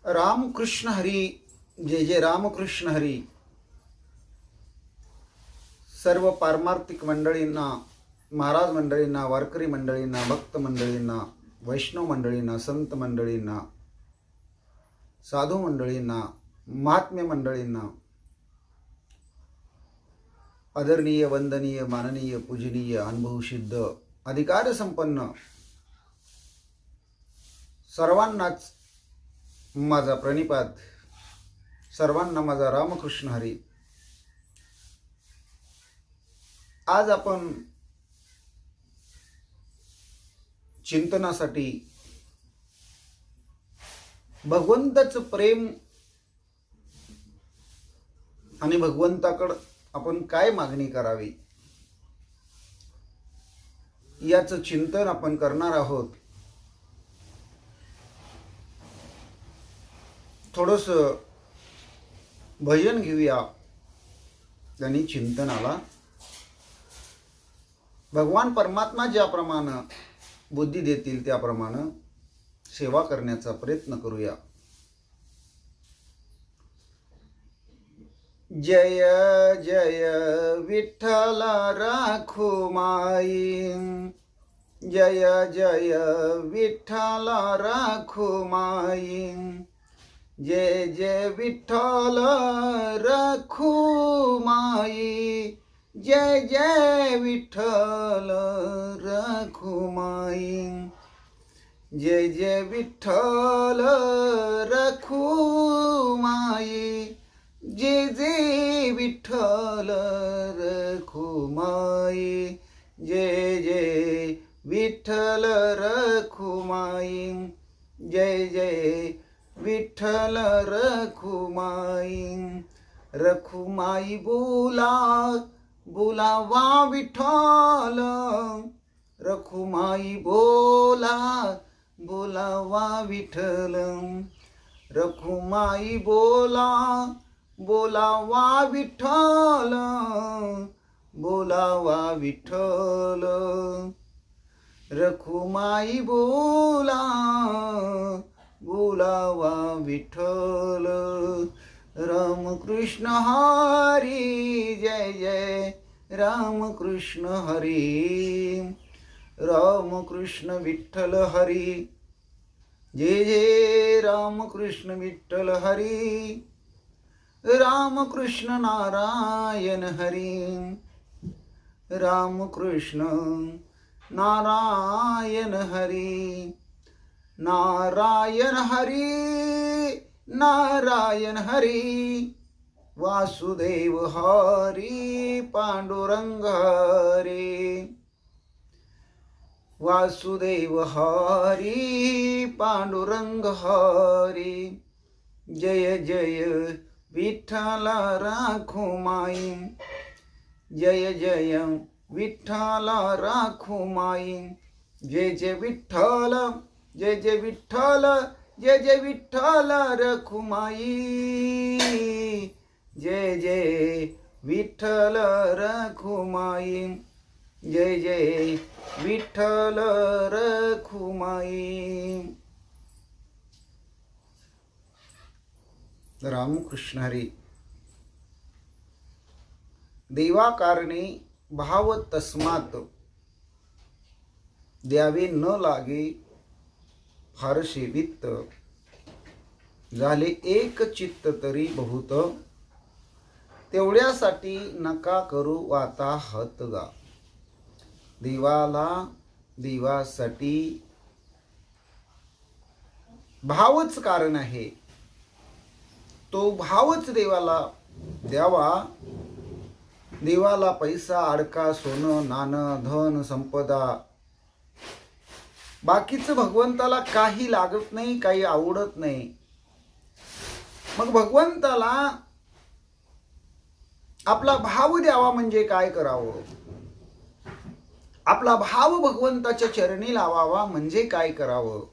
रामकृष्ण हरी. जय जय रामकृष्ण हरी. सर्व पारमार्थिक मंडळींना, महाराज मंडळींना, वारकरी मंडळींना, भक्त मंडळींना, वैष्णव मंडळींना, संत मंडळींना, साधू मंडळींना, महात्म्य मंडळींना, आदरणीय, वंदनीय, माननीय, पूजनीय, अनुभवसिद्ध, अधिकार संपन्न सर्वांनाच माझा प्रणिपात. सर्वांना माझा रामकृष्ण हरी. आज आपण चिंतनासाठी भगवंताचं प्रेम आणि भगवंताकडे आपण काय मागणी करावी याचं चिंतन आपण करणार आहोत. थोडंस भजन घेऊया आणि चिंतनाला भगवान परमात्मा ज्याप्रमाणे बुद्धी देतील त्याप्रमाणे सेवा करण्याचा प्रयत्न करूया. जय जय विठ्ठल राखुमाई, जय जय विठ्ठल राखुमाई, जय जय विठ्ठल रखुमाई, जय जय विठ्ठल रखुमाई, जय जय विठ्ठल रखुमाई, जय जय विठ्ठल रखुमाई, जय जय विठ्ठल रखुमाई, जय जय विठ्ठल रखुमाई. रखुमाई बोला बोलावा विठ्ठल, रखुमाई बोला बोलावा विठ्ठल, रखुमाई बोला बोलावा विठ्ठल, बोलावा विठ्ठल, रखुमाई बोला बोलावा विठ्ठल. रामकृष्ण हरी, जय जय रामकृष्ण हरी. रामकृष्ण विठ्ठल हरी, जय जय रामकृष्ण विठ्ठल हरी. रामकृष्ण नारायण हरी, रामकृष्ण नारायण हरी. नारायण हरी, नारायण हरी, वासुदेव हरी, पांडुरंग हरी, वासुदेव हरी, पांडुरंग हरी. जय जय विठ्ठल राखुमाई, जय जय विठ्ठल राखुमाई, जय जय विठ्ठल, जय जय विठ्ठल, जय जय विठ्ठल रखुमाई, जय जय विठ्ठल रखुमाई, जय जय विठ्ठल रखुमाई. रामकृष्ण हरी. देवाकारणे भाव तस्मात, द्यावे न लागे फारसे वित्त, झाले एक चित्त तरी बहुत, तेवढ्यासाठी नका करू वाताहत गा. देवाला देवासाठी भावच कारण आहे. तो भावच देवाला द्यावा. देवाला पैसा, अडका, सोनं, नाणं, धन, संपदा, बाकीचं भगवंताला काही लागत नाही, काही आवडत नाही. मग भगवंताला आपला भाव द्यावा म्हणजे काय करावं? आपला भाव भगवंताच्या चरणी लावावा म्हणजे काय करावं?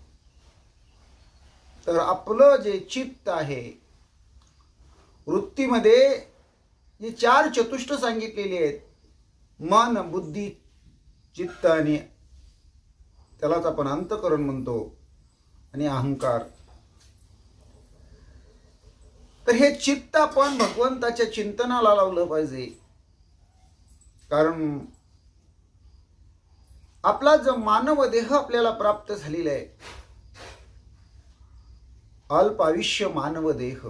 तर आपलं जे चित्त आहे, वृत्तीमध्ये जे चार चतुष्ट सांगितलेले आहेत, मन, बुद्धी, चित्त आणि त्यालाच आपण अंतःकरण म्हणतो, आणि अहंकार. तर हे चित्त आपण भगवंताच्या चिंतनाला लावलं पाहिजे. कारण आपला जो मानव देह आपल्याला प्राप्त झालेला आहे, अल्प आयुष्य मानव देह.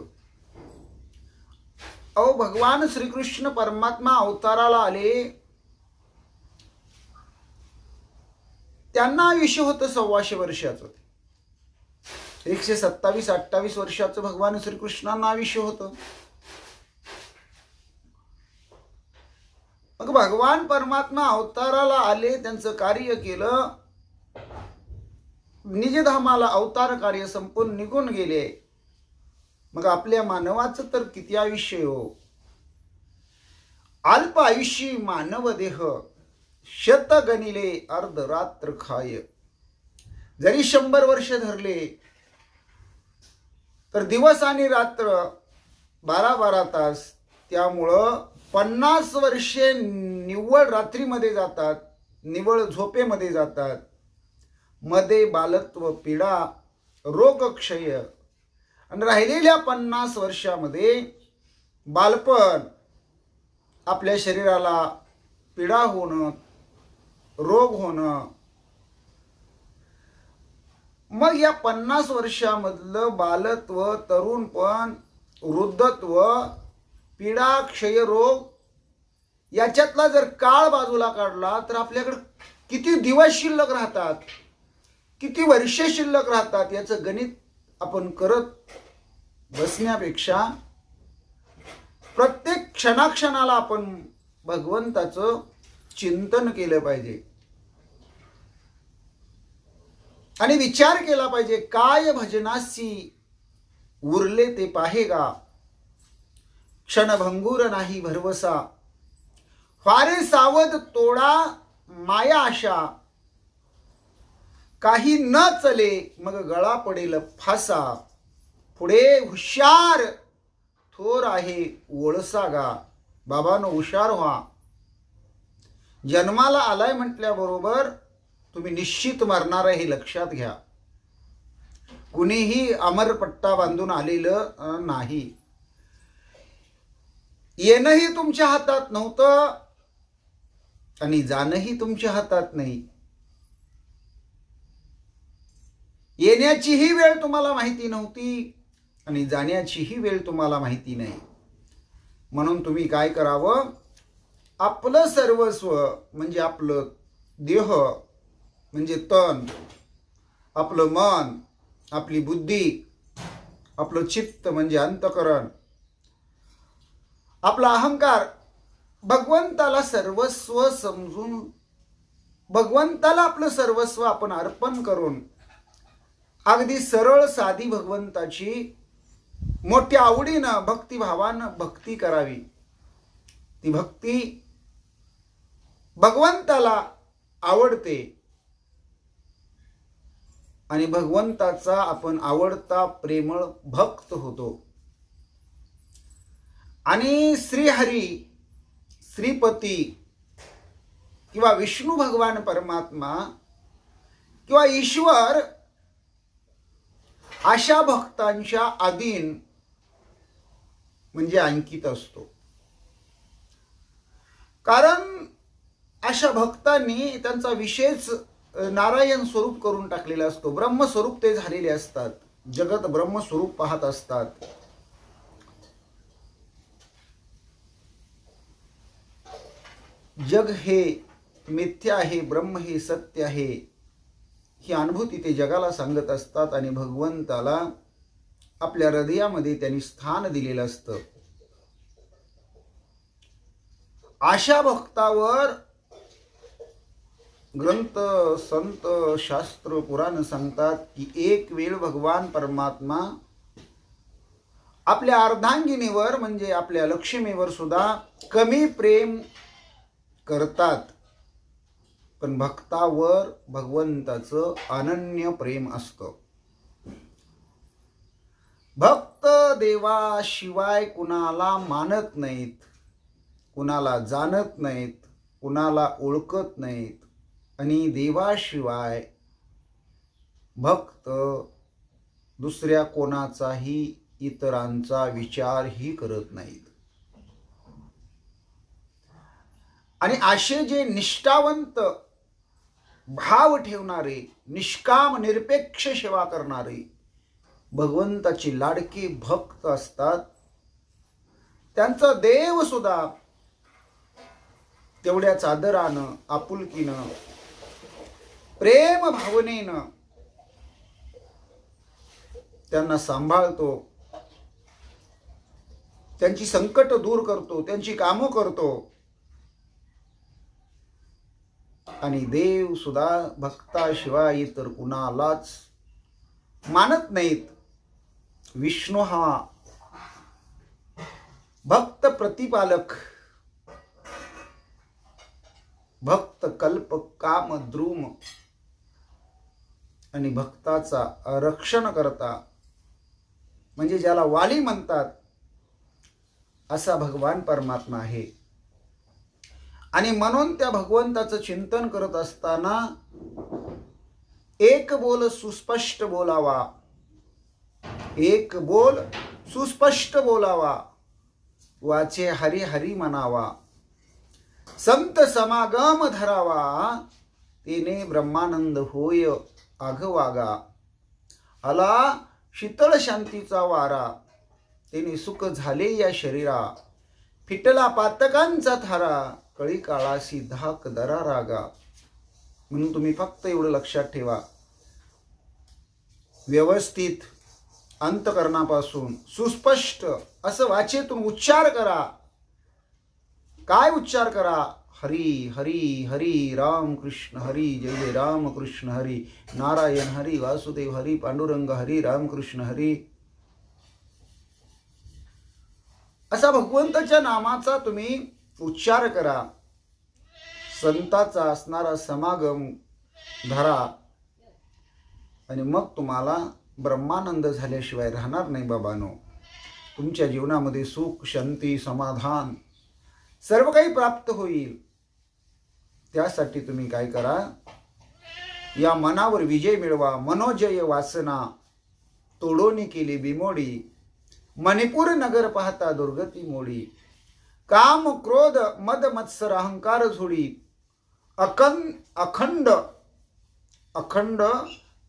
अहो, भगवान श्रीकृष्ण परमात्मा अवताराला आले, त्यांना आयुष्य होतं 125 वर्षाचं. 127-28 वर्षाचं भगवान श्रीकृष्णांना आयुष्य होतं. मग भगवान परमात्मा अवताराला आले, त्यांचं कार्य केलं, निजधामाला अवतार कार्य संपून निघून गेले. मग आपल्या मानवाचं तर किती आयुष्य हो. अल्प आयुष्य मानव देह, शत गणिले अर्धरात्र खाय. जरी 100 वर्ष धरले तर दिवस आणि रात्र 12-12 तास. त्यामुळं 50 वर्षे निव्वळ रात्रीमध्ये जातात, निव्वळ झोपेमध्ये जातात. मध्ये बालत्व, पीडा, रोगक्षय, आणि राहिलेल्या 50 वर्षामध्ये बालपण, आपल्या शरीराला पीडा होणं, रोग होणं. मग या 50 वर्षामधलं बालत्व, तरुणपण, वृद्धत्व, पीडा, क्षयरोग, याच्यातला जर काळ बाजूला काढला तर आपल्याकडे किती दिवस शिल्लक राहतात, किती वर्षे शिल्लक राहतात, याचं गणित आपण करत बसण्यापेक्षा प्रत्येक क्षणाक्षणाला आपण भगवंताचं चिंतन केलं पाहिजे आणि विचार केला पाहिजे. काय भजनासी उरले ते पाहेगा, क्षणभंगूर नाही भरवसा. फारे सावध तोडा माया आशा, काही न चले मग गळा पडेल फासा. पुढे हुशार थोर आहे वळसा गा. बाबांनो, हुशार व्हा. जन्माला आलाय म्हटल्याबरोबर तुम्ही निश्चित मरणार आहे, हे लक्षात घ्या. कुणीही अमरपट्टा बांधून आलेलं नाही. येणंही तुमच्या हातात नव्हतं आणि जाणंही तुमच्या हातात नाही. येण्याचीही वेळ तुम्हाला माहिती नव्हती आणि जाण्याचीही वेळ तुम्हाला माहिती नाही. म्हणून तुम्ही काय करावं, आपलं सर्वस्व म्हणजे आपलं देह म्हणजे तन, आपलं मन, आपली बुद्धी, आपलं चित्त म्हणजे अंतकरण, आपला अहंकार, भगवंताला सर्वस्व समजून, भगवंताला आपलं सर्वस्व आपण अर्पण करून अगदी सरळ साधी भगवंताची मोठ्या आवडीनं, भक्तिभावानं भक्ती करावी. ती भक्ती भगवंताला आवडते आणि भगवंताचा आपण आवडता प्रेमळ भक्त होतो. आणि श्रीहरी, श्रीपती किंवा विष्णू भगवान परमात्मा किंवा ईश्वर अशा भक्तांच्या अधीन म्हणजे अंकित असतो. कारण अशा भक्तांनी त्यांचा विशेष नारायण स्वरूप करून टाकलेला असतो. ब्रह्मस्वरूप ते झालेले असतात. जगत ब्रह्मस्वरूप पाहत असतात. जग हे मिथ्या आहे, ब्रह्म हे सत्य आहे, ही अनुभूती ते जगाला सांगत असतात. आणि भगवंताला आपल्या हृदयामध्ये त्यांनी स्थान दिलेलं असतं. अशा भक्तावर ग्रंथ, संत, शास्त्र, पुराण सांगतात की एक वेळ भगवान परमात्मा आपल्या अर्धांगिनीवर म्हणजे आपल्या लक्ष्मीवर सुद्धा कमी प्रेम करतात, पण भक्तावर भगवंताचं अनन्य प्रेम असतं. भक्त देवाशिवाय कुणाला मानत नाहीत, कुणाला जाणत नाहीत, कुणाला ओळखत नाहीत. आणि देवाशिवाय भक्त दुसऱ्या कोणाचाही इतरांचा विचारही करत नाहीत. आणि असे जे निष्ठावंत, भाव ठेवणारे, निष्काम निरपेक्ष सेवा करणारे भगवंताची लाडके भक्त असतात, त्यांचा देव सुद्धा तेवढ्याच आदरानं, आपुलकीनं, प्रेम भावनेनं त्यांना सांभाळतो, त्यांची संकट दूर करतो, त्यांची कामं करतो. आणि देव सुद्धा भक्ताशिवाय इतर कुणालाच मानत नाहीत. विष्णू हा भक्त प्रतिपालक, भक्त कल्प काम द्रुम आणि भक्ताचा रक्षण करता, म्हणजे ज्याला वाली म्हणतात, असा भगवान परमात्मा आहे. आणि म्हणून त्या भगवंताचं चिंतन करत असताना एक बोल सुस्पष्ट बोलावा, एक बोल सुस्पष्ट बोलावा, वाचे हरी हरी म्हणावा, संत समागम धरावा, तेने ब्रह्मानंद होय आघवागा, आला शीतळ शांतीचा वारा, तेने सुख झाले या शरीरा, फिटला पातकांचा थारा, कळी काळासी धाक दरा रागा. म्हणून तुम्ही फक्त एवढं लक्षात ठेवा, व्यवस्थित अंतकरणापासून सुस्पष्ट असं वाचेतून उच्चार करा. काय उच्चार करा? हरी हरी हरी राम कृष्ण हरी, जय जय राम कृष्ण हरी, नारायण हरी, वासुदेव हरी, पांडुरंग हरी, रामकृष्ण हरी. असा भगवंताच्या नामाचा तुम्ही उच्चार करा. संताचा असणारा समागम धरा आणि मग तुम्हाला ब्रह्मानंद झाल्याशिवाय राहणार नाही बाबांनो. तुमच्या जीवनामध्ये सुख, शांती, समाधान सर्व काही प्राप्त होईल. त्यासाठी तुम्ही काय करा, या मनावर विजय मिळवा. मनोजय वासना तोडोनी केली बिमोडी, मणिपूर नगर पाहता दुर्गती मोडी, काम क्रोध मद मत्सर अहंकार झोडी, अखंड अखंड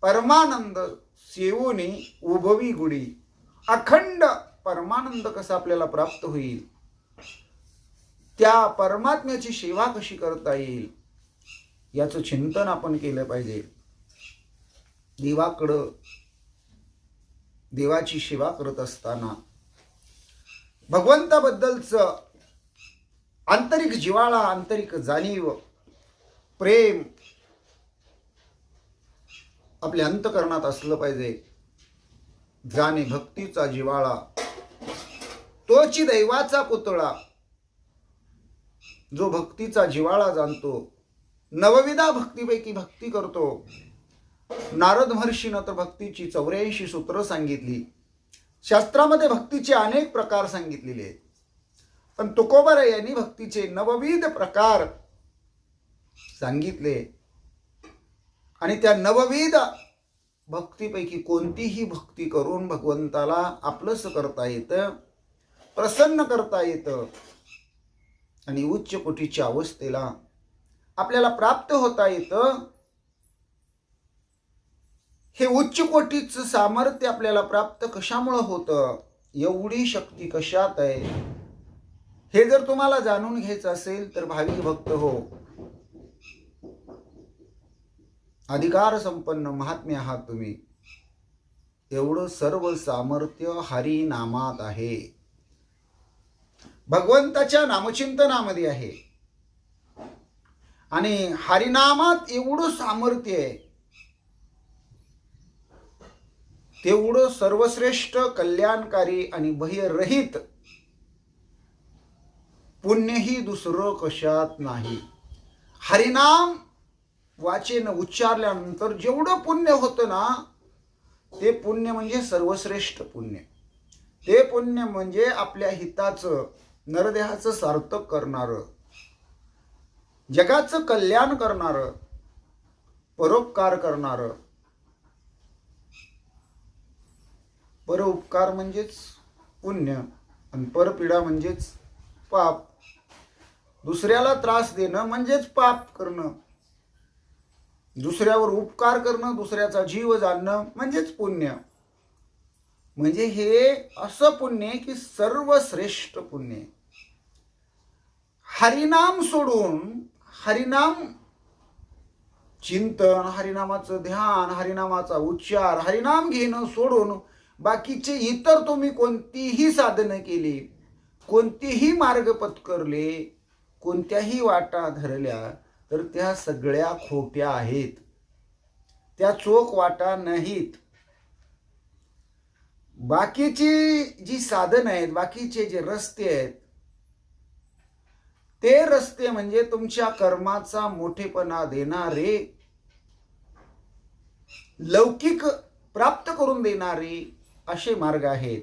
परमानंद सेवूनी उभवी गुडी. अखंड परमानंद कसा आपल्याला प्राप्त होईल, त्या परमात्म्याची सेवा कशी करता येईल, याचं चिंतन आपण केलं पाहिजे. देवाकडं देवाची सेवा करत असताना भगवंताबद्दलचं आंतरिक जिव्हाळा, आंतरिक जाणीव, प्रेम आपल्या अंतकरणात असलं पाहिजे. जाणे भक्तीचा जिव्हाळा, तोची दैवाचा पुतळा. जो भक्तीचा जिव्हाळा जाणतो, नवविधा भक्तीपैकी भक्ती करतो. नारद महर्षीनं तर भक्तीची 84 सूत्र सांगितली. शास्त्रामध्ये भक्तीचे अनेक प्रकार सांगितलेले आहेत, पण तुकोबाराय यांनी भक्तीचे 9विध प्रकार सांगितले. आणि त्या 9विध भक्तीपैकी कोणतीही भक्ती करून भगवंताला आपलंसं करता येतं, प्रसन्न करता येतं आणि उच्च कोटीच्या अवस्थेला आपल्याला प्राप्त होता येतं. हे उच्च कोटीचं सामर्थ्य आपल्याला प्राप्त कशामुळे होतं, एवढी शक्ती कशात आहे, हे जर तुम्हाला जाणून घ्यायचं असेल तर भाविक भक्त हो, अधिकार संपन्न महात्म्य आहात तुम्ही. एवढं सर्व सामर्थ्य हरी नामात आहे, भगवंताच्या नामचिंतनामध्ये आहे. आणि हरिनामात एवढं सामर्थ्य आहे, तेवढं सर्वश्रेष्ठ, कल्याणकारी आणि भयरहित पुण्यही दुसरं कशात नाही. हरिनाम वाचेन उच्चारल्यानंतर जेवढं पुण्य होतं ना, ते पुण्य म्हणजे सर्वश्रेष्ठ पुण्य. ते पुण्य म्हणजे आपल्या हिताचं, नरदेहाचं सार्थक करणारं, जगाचं कल्याण करणारं, परोपकार करणारं. परोपकार म्हणजेच पुण्य आणि परपीडा म्हणजेच पाप. दुसऱ्याला त्रास देणं म्हणजेच पाप करणं. दुसऱ्यावर उपकार करणं, दुसऱ्याचा जीव जाणणं म्हणजेच पुण्य. म्हणजे हे असं पुण्य की सर्वश्रेष्ठ पुण्य. हरिनाम सोडून, हरिनाम चिंतन, हरिनामाचं ध्यान, हरिनामाचा उच्चार, हरिनाम घेणं सोडून बाकीचे इतर तुम्ही कोणतीही साधनं केली, कोणतेही मार्ग पत्करले, कोणत्याही वाटा धरल्या, तर त्या सगळ्या खोट्या आहेत. त्या चोख वाटा नाहीत. बाकीची जी साधनं आहेत, बाकीचे जे रस्ते आहेत, ते रस्ते म्हणजे तुमच्या कर्माचा मोठेपणा देणारे, लौकिक प्राप्त करून देणारे असे मार्ग आहेत.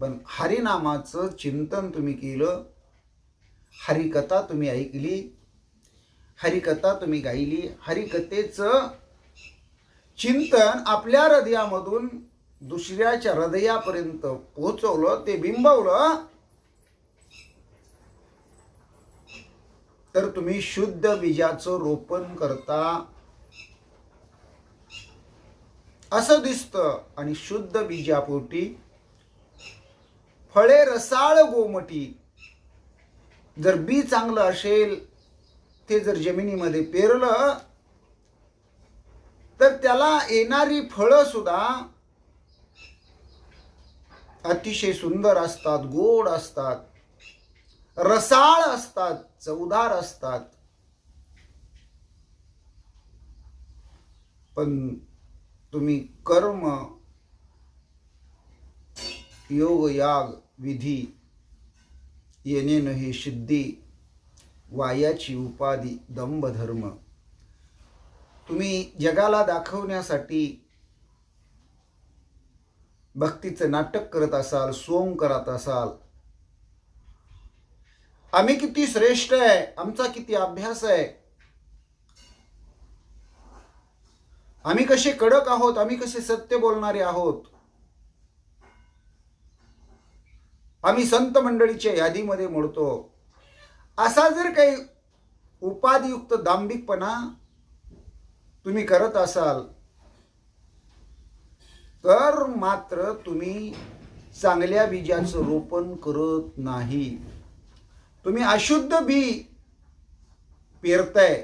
पण हरिनामाचं चिंतन तुम्ही केलं, हरिकथा तुम्ही ऐकली, हरिकथा तुम्ही गायली, हरिकथेचं चिंतन आपल्या हृदयामधून दुसऱ्याच्या हृदयापर्यंत पोहोचवलं, ते बिंबवलं, तर तुम्ही शुद्ध बीजाचं रोपण करता असं दिसतं. आणि शुद्ध बीजापोटी फळे रसाळ गोमटी. जर बी चांगलं असेल, ते जर जमिनीमध्ये पेरलं, तर त्याला येणारी फळं सुद्धा अतिशय सुंदर असतात, गोड असतात, रसाळ असतात, चवदार असतात. पण तुम्ही कर्म, योग, याग, विधी येणे हे सिद्धी, वायाची उपाधी, दंभ धर्म, तुम्ही जगाला दाखवण्यासाठी भक्तीचं नाटक करत असाल, सोंग करत असाल. आम्ही किती श्रेष्ठ आहे, आमचा किती अभ्यास आहे, आम्ही कसे कडक आहोत, आम्ही कसे सत्य बोलणारे आहोत, आम्ही संत मंडळीच्या यादीमध्ये मोडतो, असा जर काही उपाधियुक्त दांभिकपणा तुम्ही करत असाल, तर मात्र तुम्ही चांगल्या बीजाचं रोपण करत नाही. तुम्ही अशुद्ध बी पेरताय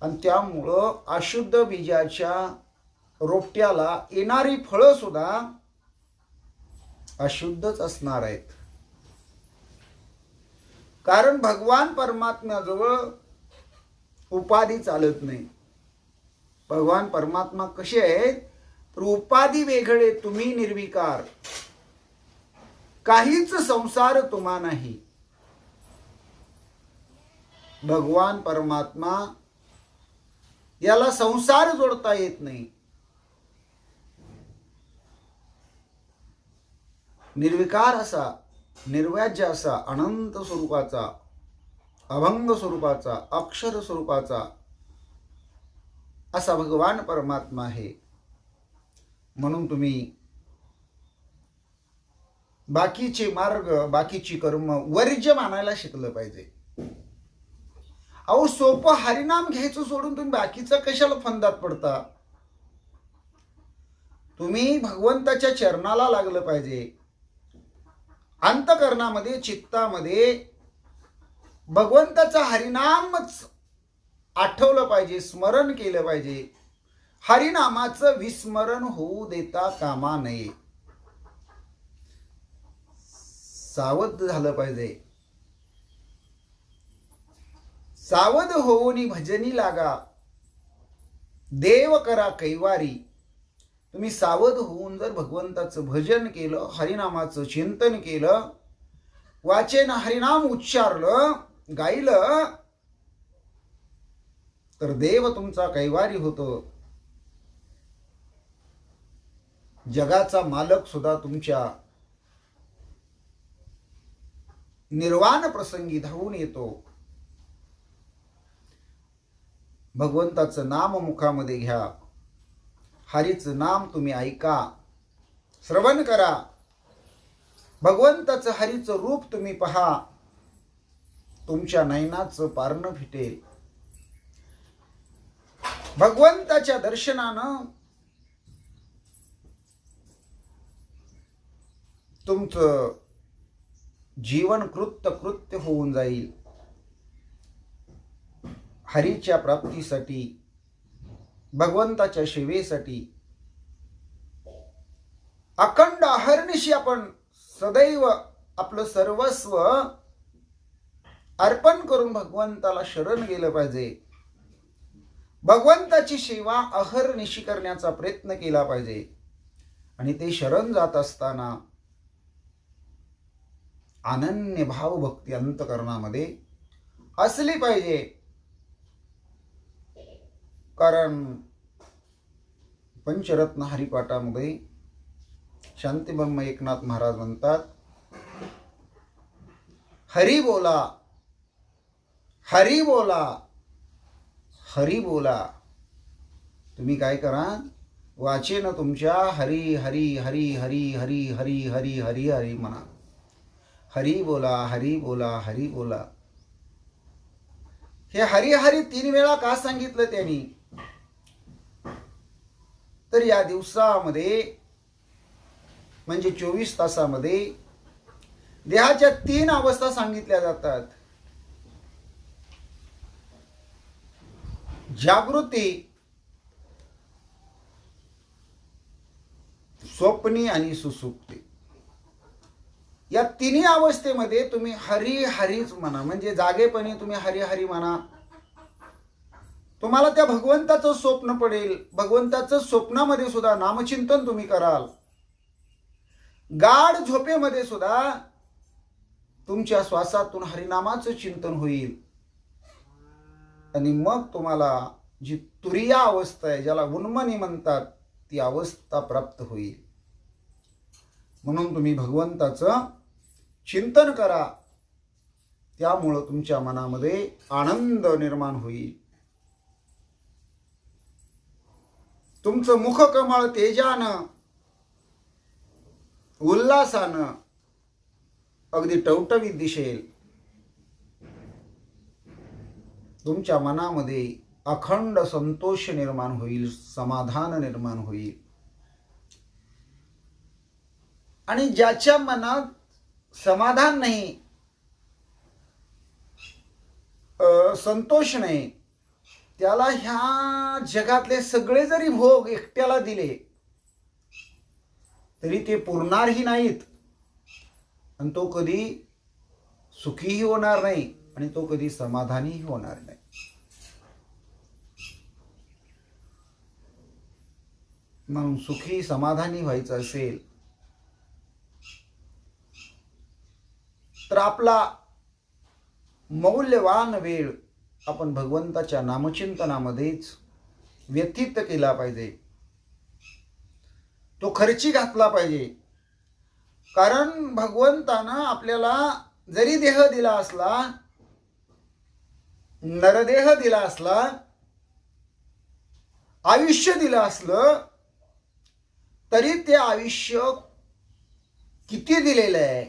आणि त्यामुळं अशुद्ध बीजाच्या रोपट्याला येणारी फळं सुद्धा अशुद्धच असणार आहेत. कारण भगवान परमात्म्याजवळ उपाधी चालत नाही. भगवान परमात्मा कसे आहेत, तर उपाधी वेगळे, तुम्ही निर्विकार, काहीच संसार तुम्हा नाही. भगवान परमात्मा याला संसार जोडता येत नाही. निर्विकार असा, निर्व्याज्य असा, अनंत स्वरूपाचा, अभंग स्वरूपाचा, अक्षर स्वरूपाचा असा भगवान परमात्मा आहे. म्हणून तुम्ही बाकीचे मार्ग, बाकीची कर्म वर्ज्य मानायला शिकलं पाहिजे. अहो, सोपं हरिनाम घ्यायचं सोडून तुम्ही बाकीचं कशाला फंदात पडता? तुम्ही भगवंताच्या चरणाला लागलं पाहिजे. अंतकरणामध्ये, चित्तामध्ये भगवंताचा हरिनामच आठवलं पाहिजे, स्मरण केलं पाहिजे. हरिनामाचं विस्मरण होऊ देता कामा नये. सावध झालं पाहिजे. सावध होऊनी भजनी लागा, देव करा कैवारी. तुम्ही सावध होऊन जर भगवंताचं भजन केलं, हरिनामाचं चिंतन केलं, वाचेन हरिनाम उच्चारलं, गायलं, तर देव तुमचा कैवारी होतो. जगाचा मालक सुद्धा तुमच्या निर्वाण प्रसंगी धावून येतो. भगवंताचं नाम मुखामध्ये घ्या, हरीचं नाम तुम्ही ऐका, श्रवण करा, भगवंताचं हरीचं रूप तुम्ही पहा, तुमच्या नयनाचं पारणं फिटेल. भगवंताच्या दर्शनानं तुमचं जीवन कृत्य होऊन जाईल. हरीच्या प्राप्तीसाठी, भगवंताच्या सेवेसाठी अखंड अहर्निशी आपण सदैव आपलं सर्वस्व अर्पण करून भगवंताला शरण गेलं पाहिजे. भगवंताची सेवा अहर्निशी करण्याचा प्रयत्न केला पाहिजे. आणि ते शरण जात असताना अनन्य भावभक्ती अंतकरणामध्ये असली पाहिजे. कारण पंचरत्न हरिपाठामध्ये शांतीब्रह्म एकनाथ महाराज म्हणतात, हरी बोला, हरी बोला, हरी बोला. तुम्ही काय करा, वाचे ना तुमच्या हरी हरी हरी हरी हरी हरी हरी हरी हरी म्हणा. हरी बोला, हरी बोला, हरी बोला. हे हरी हरी 3 वेळा का सांगितलं त्यांनी? तर या दिवसामध्ये म्हणजे 24 तासामध्ये देहाच्या 3 अवस्था सांगितल्या जातात. जागृती, स्वप्नी आणि सुसुप्ती. या 3 अवस्थेमध्ये तुम्ही हरी हरीच म्हणा. म्हणजे जागेपणी तुम्ही हरी हरी म्हणा. तुम्हाला त्या भगवंताचं स्वप्न पडेल. भगवंताचं स्वप्नामध्ये सुद्धा नामचिंतन तुम्ही कराल. गाढ झोपेमध्ये सुद्धा तुमच्या श्वासातून हरिनामाचं चिंतन होईल. आणि मग तुम्हाला जी तुरिया अवस्था आहे, ज्याला उन्मनी म्हणतात, ती अवस्था प्राप्त होईल. म्हणून तुम्ही भगवंताचं चिंतन करा. त्यामुळं तुमच्या मनामध्ये आनंद निर्माण होईल. तुमचं मुखकमळ तेजानं, उल्हासानं अगदी टवटवीत दिसेल. तुमच्या मनामध्ये अखंड संतोष निर्माण होईल, समाधान निर्माण होईल. आणि ज्याच्या मनात समाधान नाही, संतोष नाही, त्याला ह्या जगातले सगळे जरी भोग एकट्याला दिले तरी ते पुरणारही नाहीत. आणि तो कधी सुखीही होणार नाही आणि तो कधी समाधानीही होणार नाही. म्हणून सुखी समाधानी व्हायचं असेल तर आपला मौल्यवान वेळ आपण भगवंताच्या नामचिंतनामध्येच व्यतीत केला पाहिजे. तो खर्ची घातला पाहिजे. कारण भगवंतानं आपल्याला जरी देह दिला असला, नरदेह दिला असला, आयुष्य दिलं असलं, तरी ते आयुष्य किती दिलेलं आहे,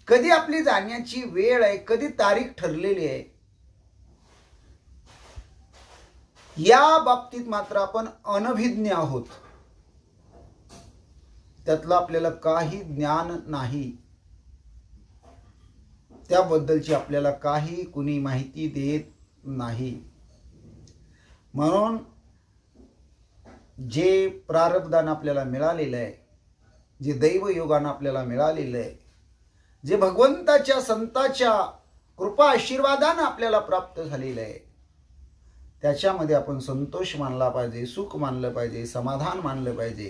कधी आपली जाण्याची वेळ आहे, कधी तारीख ठरलेली आहे, या बाबतीत मात्र आपण अनभिज्ञ आहोत. त्यातलं आपल्याला काही ज्ञान नाही. त्याबद्दलची आपल्याला काही कुणी माहिती देत नाही. म्हणून जे प्रारब्धान आपल्याला मिळालेलं आहे, जे दैवयोगानं आपल्याला मिळालेलं आहे, जे भगवंताच्या संताच्या कृपा आशीर्वादानं आपल्याला प्राप्त झालेलं आहे, त्याच्यामध्ये आपण संतोष मानला पाहिजे, सुख मानलं पाहिजे, समाधान मानलं पाहिजे.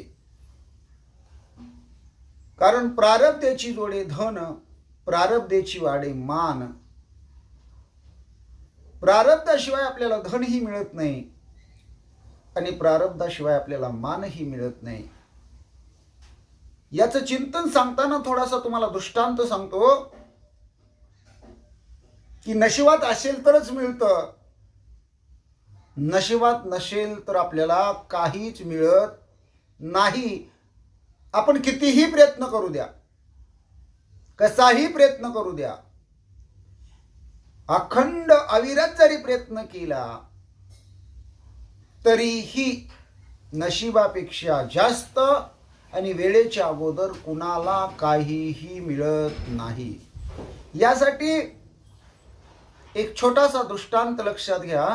कारण प्रारब्धेची जोडे धन, प्रारब्धेची वाडे मान. प्रारब्धाशिवाय आपल्याला धनही मिळत नाही आणि प्रारब्धाशिवाय आपल्याला मानही मिळत नाही. याचं चिंतन सांगताना थोडासा तुम्हाला दृष्टांत सांगतो की नशिबात असेल तरच मिळतं, नशिबात नसेल तर आपल्याला काहीच मिळत नाही. आपण कितीही प्रयत्न करू द्या, कसाही प्रयत्न करू द्या, अखंड अविरत जरी प्रयत्न केला तरीही नशिबापेक्षा जास्त आणि वेळेच्या अगोदर कुणाला काहीही मिळत नाही. यासाठी एक छोटासा दृष्टांत लक्षात घ्या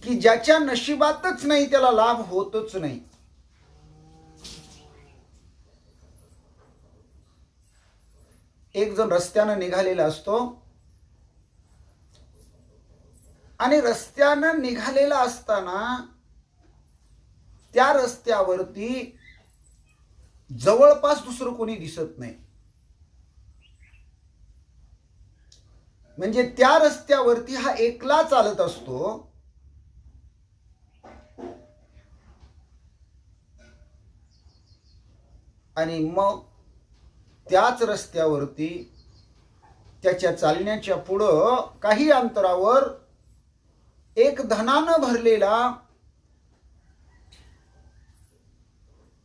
की ज्याच्या नशिबातच नाही त्याला लाभ होतच नाही. एक जण रस्त्यानं निघालेला असतो आणि रस्त्यानं निघालेला असताना त्या रस्त्यावरती जवळपास दुसरं कोणी दिसत नाही. म्हणजे त्या रस्त्यावरती हा एकला चालत असतो आणि मग त्याच रस्त्यावरती त्याच्या चालण्याच्या पुढं काही अंतरावर एक धनानं भरलेला,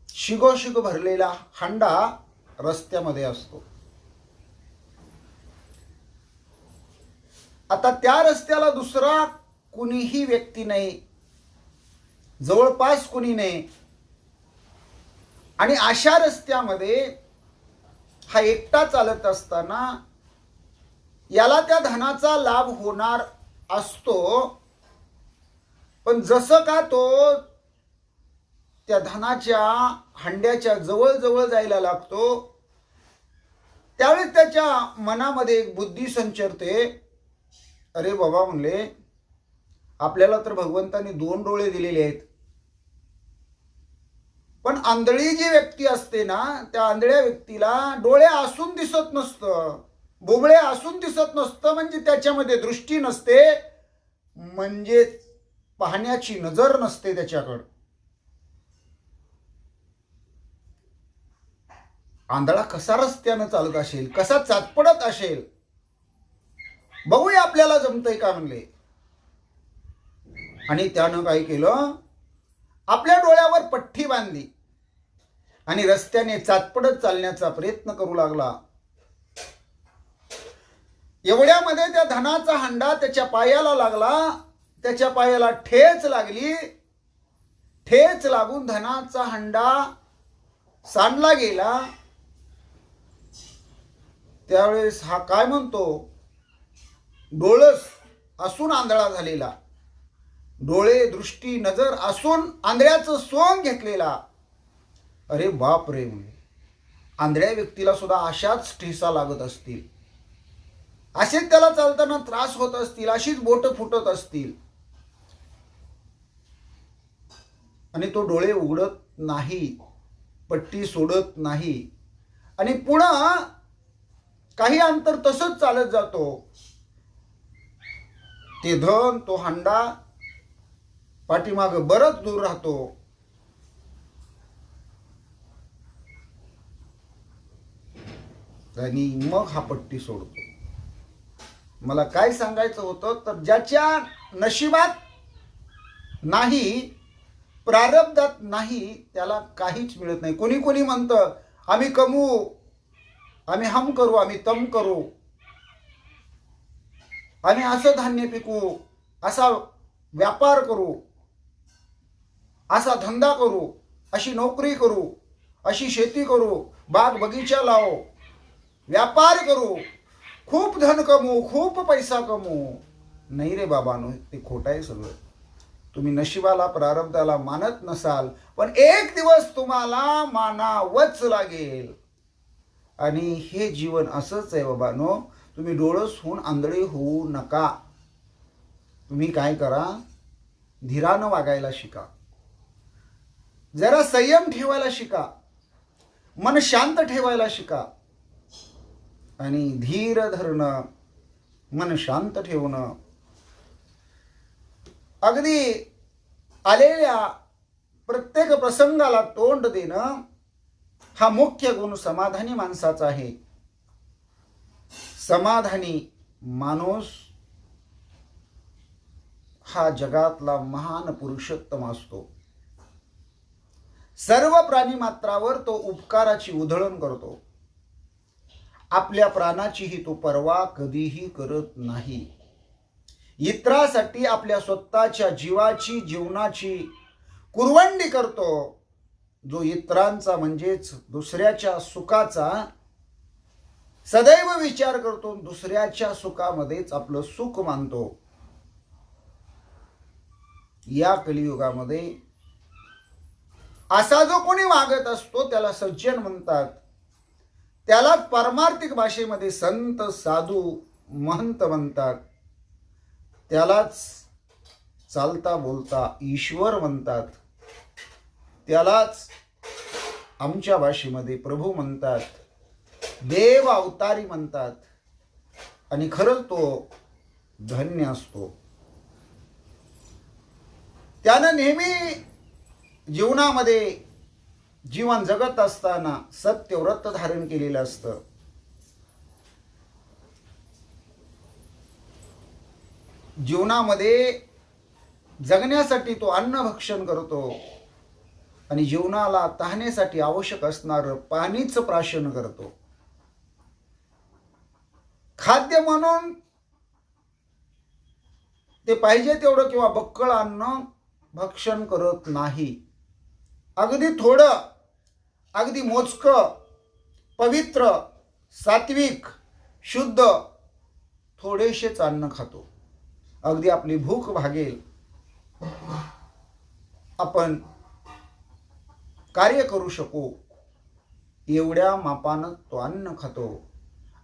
शिगोशिग भरलेला हंडा रस्त्यामध्ये असतो. आता त्या रस्त्याला दुसरा कुणीही व्यक्ती नाही, जवळपास कुणी नाही आणि अशा रस्त्यामध्ये हा एकटा चालत असताना याला त्या धनाचा लाभ होणार असतो. पण जसं का तो त्या धनाच्या हंड्याच्या जवळ जवळ जायला लागतो त्यावेळी त्याच्या मनामध्ये एक बुद्धी संचरते. अरे बाबा, म्हणले, आपल्याला तर भगवंतानी 2 डोळे दिलेले आहेत, पण आंधळी जी व्यक्ती असते ना, त्या आंधळ्या व्यक्तीला डोळे असून दिसत नसतं, बोबळे असून दिसत नसतं, म्हणजे त्याच्यामध्ये दृष्टी नसते, म्हणजे पाहण्याची नजर नसते त्याच्याकडं. आंधळा कसा रस्त्यानं चालत असेल, कसा चाचपडत असेल, बघूया आपल्याला जमतंय का म्हणले. आणि त्यानं काय केलं, आपल्या डोळ्यावर पट्टी बांधली आणि रस्त्याने चाचपडत चालण्याचा प्रयत्न करू लागला. एवढ्यामध्ये त्या धनाचा हंडा त्याच्या पायाला लागला, त्याच्या पायाला ठेच लागली. ठेच लागून धनाचा हंडा सांडला गेला. त्यावेळेस हा काय म्हणतो, डोळस असून आंधळा झालेला, डोळे, दृष्टी, नजर असून आंधळ्याचं सोंग घेतलेला. अरे बाप रे, आंधळ्या व्यक्तीला सुद्धा अशाच ठेसा लागत असतील, असेच त्याला चालताना त्रास होत असतील, अशीच बोट फुटत असतील आणि तो डोळे उघडत नाही, पट्टी सोडत नाही आणि पुन्हा काही अंतर तसंच चालत जातो. ते धन, तो हंडा पाठीमाग बरंच दूर राहतो. आणि मग हा पट्टी सोडतो. मला काय सांगायचं होतं, तर ज्याच्या नशिबात नाही, प्रारब्धात नाही, त्याला काहीच मिळत नाही. कोणी कोणी म्हणतं, आम्ही कमवू, आम्ही हम करू, आम्ही तम करू, आम्ही असं धान्य पिकू, असा व्यापार करू, असा धंदा करू, अशी नोकरी करू, अशी शेती करू, बाग बगीचा लावू, व्यापार करू, खूप धन कमवू, खूप पैसा कमवू. नाही रे बाबांनो, ते खोटं आहे सगळं. तुम्ही नशिबाला, प्रारब्धाला मानत नसाल, पण एक दिवस तुम्हाला मानावंच लागेल. आणि हे जीवन असंच आहे बाबांनो. तुम्ही डोळस होऊन आंधळे होऊ नका. तुम्ही काय करा, धीरानं वागायला शिका, जरा संयम ठेवायला शिका, मन शांत ठेवायला शिका आणि धीर धरणं, मन शांत ठेवणं, अगदी आलेल्या प्रत्येक प्रसंगाला तोंड देणं, हा मुख्य गुण समाधानी माणसाचा आहे. समाधानी माणूस हा जगातला महान पुरुषोत्तम असतो. सर्व प्राणी मात्रावर तो उपकाराची उधळण करतो. आपल्या प्राणाचीही तो पर्वा कधीही करत नाही. इतरासाठी आपल्या स्वतःच्या जीवाची जीवनाची कुरवंडी करतो. जो इतरांचा म्हणजेच दुसऱ्याच्या सुखाचा सदैव विचार करतो, दुसऱ्याच्या सुखामध्येच आपलं सुख मानतो. या कलियुगामध्ये असा जो कोणी वागत असतो त्याला सज्जन म्हणतात. त्यालाच पारमार्थिक भाषेमध्ये संत साधू महंत म्हणतात. त्यालाच चालता बोलता ईश्वर म्हणतात. त्यालाच आमच्या भाषेमध्ये प्रभू म्हणतात, देव अवतारी म्हणतात. आणि खरंच तो धन्य असतो. त्यानं नेहमी जीवनामध्ये जीवन जगत असताना सत्यव्रत धारण केलेलं असतं. जीवनामध्ये जगण्यासाठी तो अन्न भक्षण करतो आणि जीवनाला तहानेसाठी आवश्यक असणारं पाणीच प्राशन करतो. खाद्य म्हणून ते पाहिजे तेवढं किंवा बक्कळ अन्न भक्षण करत नाही. अगदी थोडं, अगदी मोजकं, पवित्र, सात्विक, शुद्ध थोडेसेच अन्न खातो. अगदी आपली भूक भागेल, आपण कार्य करू शकू एवढ्या मापानं तो अन्न खातो.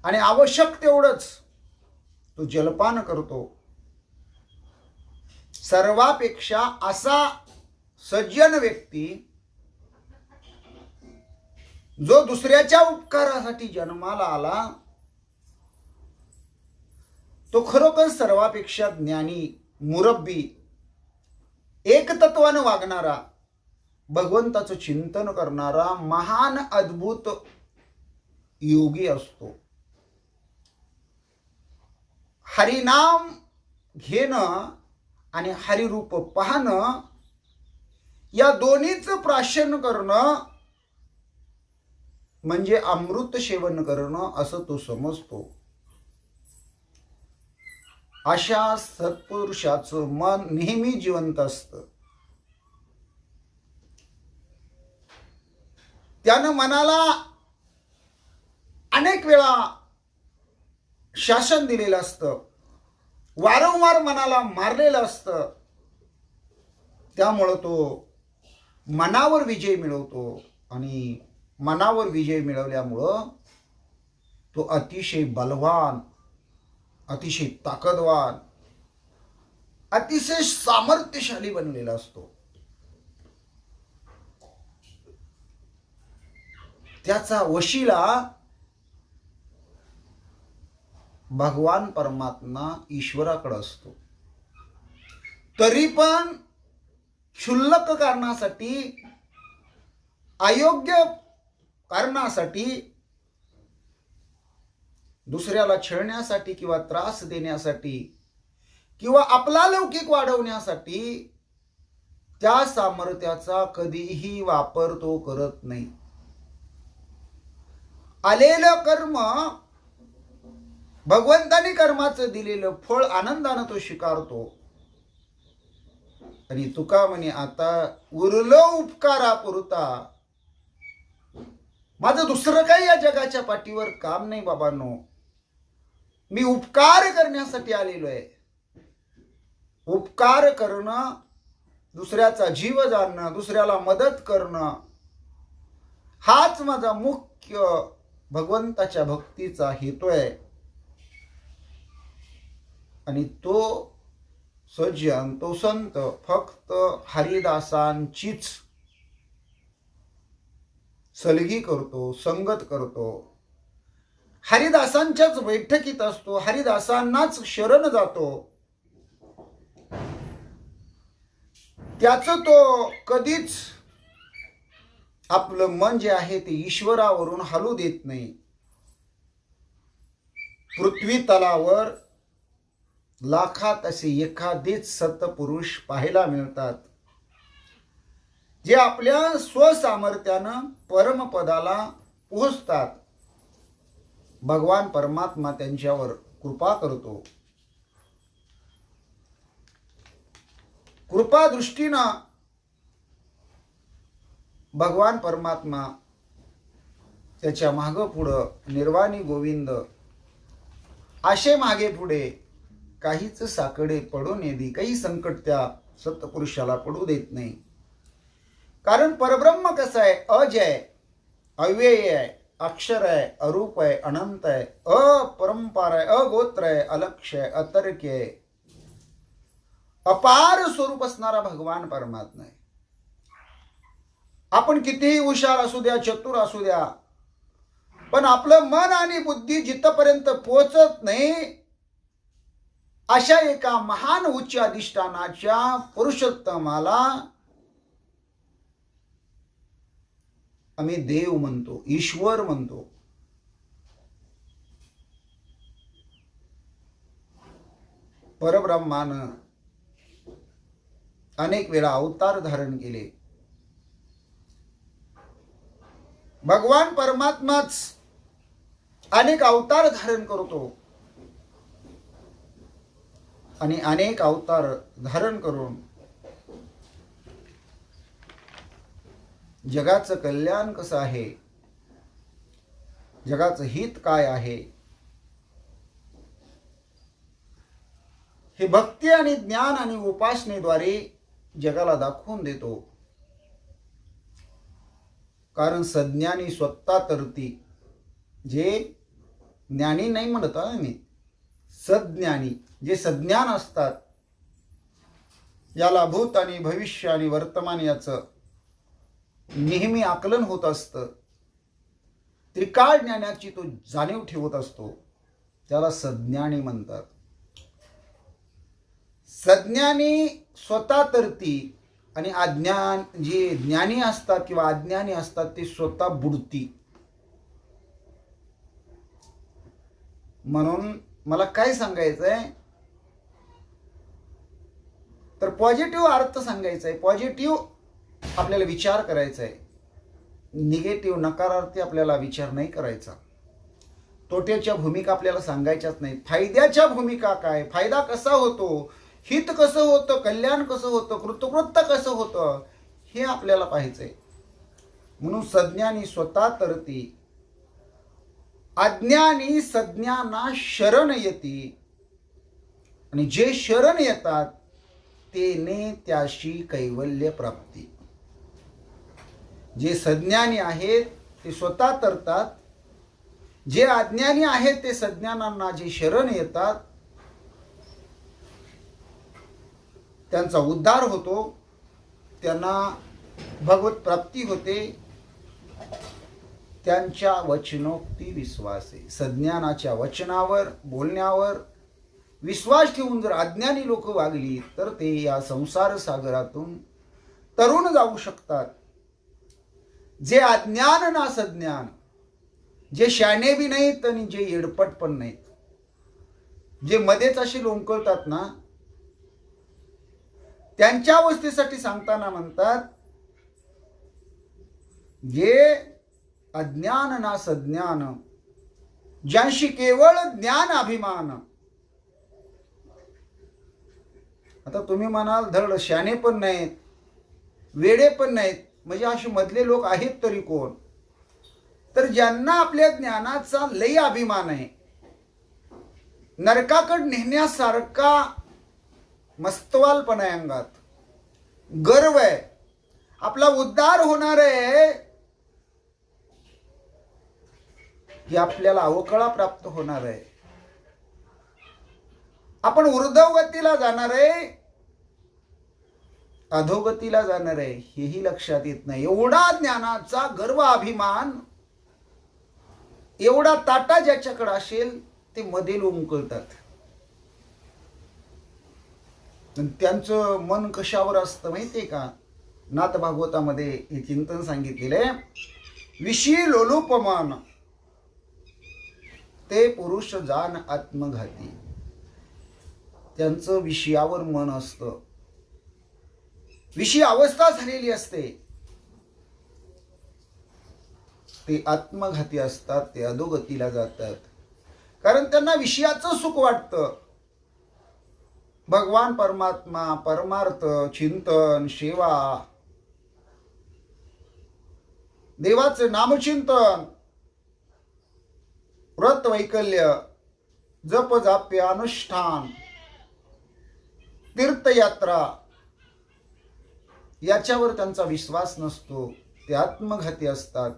आणि आवश्यक तेवढंच तो जलपान करतो. सर्वापेक्षा असा सज्जन व्यक्ती जो दुसऱ्याच्या उपकारासाठी जन्माला आला, तो खरोखर सर्वापेक्षा ज्ञानी, मुरब्बी, एकतत्वानं वागणारा, भगवंताचं चिंतन करणारा महान अद्भुत योगी असतो. हरिनाम घेणं आणि हरिरूप पाहणं या दोन्हीचं प्राशन करणं म्हणजे अमृत सेवन करणं असं तो समजतो. अशा सत्पुरुषाचं मन नेहमी जिवंत असतं. त्यानं मनाला अनेक वेळा शासन दिलेलं असतं, वारंवार मनाला मारलेलं असतं. त्यामुळं तो मनावर विजय मिळवतो आणि मनावर विजय मिळवल्यामुळं तो अतिशय बलवान, अतिशय ताकदवान, अतिशय सामर्थ्यशाली बनलेला असतो. त्याचा वशिला भगवान परमात्मा ईश्वराकडे असतो. तरी पण क्षुल्लक कारणासाठी, अयोग्य कारणासाठी, दुसऱ्याला छळण्यासाठी किंवा त्रास देण्यासाठी किंवा आपला लौकिक वाढवण्यासाठी त्या सामर्थ्याचा कधीही वापर तो करत नाही. आलेलं कर्म, भगवंताने कर्माचं दिलेलं फळ आनंदानं तो स्वीकारतो. आणि तुका म्हणे, आता उरलं उपकारापुरता, माझं दुसरं काही या जगाच्या पाठीवर काम नाही बाबांनो. मी उपकार करण्यासाठी आलेलो आहे. उपकार करणं, दुसऱ्याचा जीव जाणणं, दुसऱ्याला मदत करणं, हाच माझा मुख्य भगवंताच्या भक्तीचा हेतू आहे. आणि तो सज्जन, तो संत फक्त हरिदासांचीच सलगी करतो, संगत करतो, हरिदासांच्याच बैठकीत असतो, हरिदासांनाच शरण जातो. त्याचं तो कधीच आपलं मन जे आहे ते ईश्वरावरून हलू देत नाही. पृथ्वी तलावर लाखात असे एखादेच सत्पुरुष पाहायला मिळतात जे आपल्या स्वसामर्थ्यानं परमपदाला पोहोचतात. भगवान परमात्मा त्यांच्यावर कृपा करतो. कृपा दृष्टीनं भगवान परमात्मा त्याच्या मागं पुढं निर्वाणी गोविंद असे मागे पुढे काहीच साकडे पडू नये दे, काही संकट त्या सत्पुरुषाला पडू देत नाही. कारण परब्रह्म कसं आहे? अजय, अव्यय आहे, अक्षर आहे, अरूप आहे, अनंत आहे, अपरंपार आहे, अगोत्र आहे, अलक्ष्य आहे, अतर्क्य आहे, अपार स्वरूप असणारा भगवान परमात्मा आहे. आपण कितीही हुशार असू द्या, चतुर असू द्या, पण आपलं मन आणि बुद्धी जिथपर्यंत पोहोचत नाही अशा एका महान उच्च अधिष्ठानाच्या पुरुषोत्तमाला आम्ही देव म्हणतो, ईश्वर म्हणतो. परब्रह्मानं अनेक वेळा अवतार धारण केले. भगवान परमात्माच अनेक अवतार धारण करतो आणि अनेक अवतार धारण करून जगाचं कल्याण कसं आहे, जगाचं हित काय आहे, हे भक्ती आणि ज्ञान आणि उपासनेद्वारे जगाला दाखवून देतो. कारण सज्ञानी स्वतः तरती, जे ज्ञानी नाही म्हणत मी, सज्ञानी जे सज्ञान असतात, याला भूत आणि भविष्य आणि वर्तमान याचं नेहमी आकलन होत असतं, त्रिकाळ ज्ञानाची तो जाणीव ठेवत असतो, त्याला सज्ञानी म्हणतात. सज्ञानी स्वतः तरती आणि अज्ञान जे ज्ञानी असतात किंवा अज्ञानी असतात ते स्वतः बुडती. म्हणून मला काय सांगायचंय, तर पॉझिटिव्ह अर्थ सांगायचा आहे, पॉझिटिव्ह आपल्याला विचार करायचा आहे, निगेटिव्ह नकारार्थी आपल्याला विचार नाही करायचा. तोट्याच्या भूमिका आपल्याला सांगायच्याच नाही. फायद्याच्या भूमिका काय, फायदा कसा होतो, हित कसं होतं, कल्याण कसं होतं, कृतकृत्य कसं होतं, हे आपल्याला पाहायचंय. म्हणून सज्ञानी स्वतः तरती, अज्ञानी सज्ञाना शरण येती, आणि जे शरण येतात तेने त्याशी कैवल्य प्राप्ती. जे सज्ञानी आहेत ते स्वतः तरतात, जे अज्ञानी आहेत ते सज्ञानांना जे शरण येतात त्यांचा उद्धार होतो, त्यांना भगवत प्राप्ती होते. त्यांच्या वचनोक्ती विश्वास आहे. सज्ञानाच्या वचनावर, बोलण्यावर विश्वास ठेवून जर अज्ञानी लोक वागली तर ते या संसार सागरातून तरुण जाऊ शकतात. जे अज्ञान ना सज्ञान, जे शाणे बी नाहीत आणि जे येडपट पण नाहीत, जे मध्येच अशी लोंबकळतात ना, त्यांच्या अवस्थेसाठी सांगताना म्हणतात, जे अज्ञान ना सज्ञान, ज्यांशी केवळ ज्ञान अभिमान. आता तुम्ही म्हणाल धड शाणे पण नाहीत, वेडे पण नाहीत, म्हणजे असे मधले लोक आहेत तरी कोण? तर ज्यांना आपल्या ज्ञानाचा लय अभिमान आहे, नरकाकड नेण्यासारखा मस्तवालपणा आहे अंगात, गर्व आहे, आपला उद्धार होणार आहे, की आपल्याला अवकळा प्राप्त होणार आहे, आपण ऊर्ध्वगतीला जाणार आहे, अधोगतीला जाणार आहे, हेही लक्षात येत नाही. एवढा ज्ञानाचा गर्व अभिमान, एवढा ताटा ज्याच्याकडे असेल ते मध्ये लोंबकळतात. त्यांचं मन कशावर असतं माहितीये का? नाथ भागवतामध्ये हे चिंतन सांगितलेलं आहे. विषयी लोलुपमान ते पुरुष जान आत्मघाती. त्यांचं विषयावर मन असतं, विषय अवस्था झालेली असते, ते आत्मघाती असतात, ते अधोगतीला जातात. कारण त्यांना विषयाचं सुख वाटतं. भगवान परमात्मा, परमार्थ, चिंतन, सेवा, देवाचे नामचिंतन, व्रत वैकल्य, जप जाप्य, अनुष्ठान, तीर्थयात्रा याच्यावर त्यांचा विश्वास नसतो. ते आत्मघाती असतात,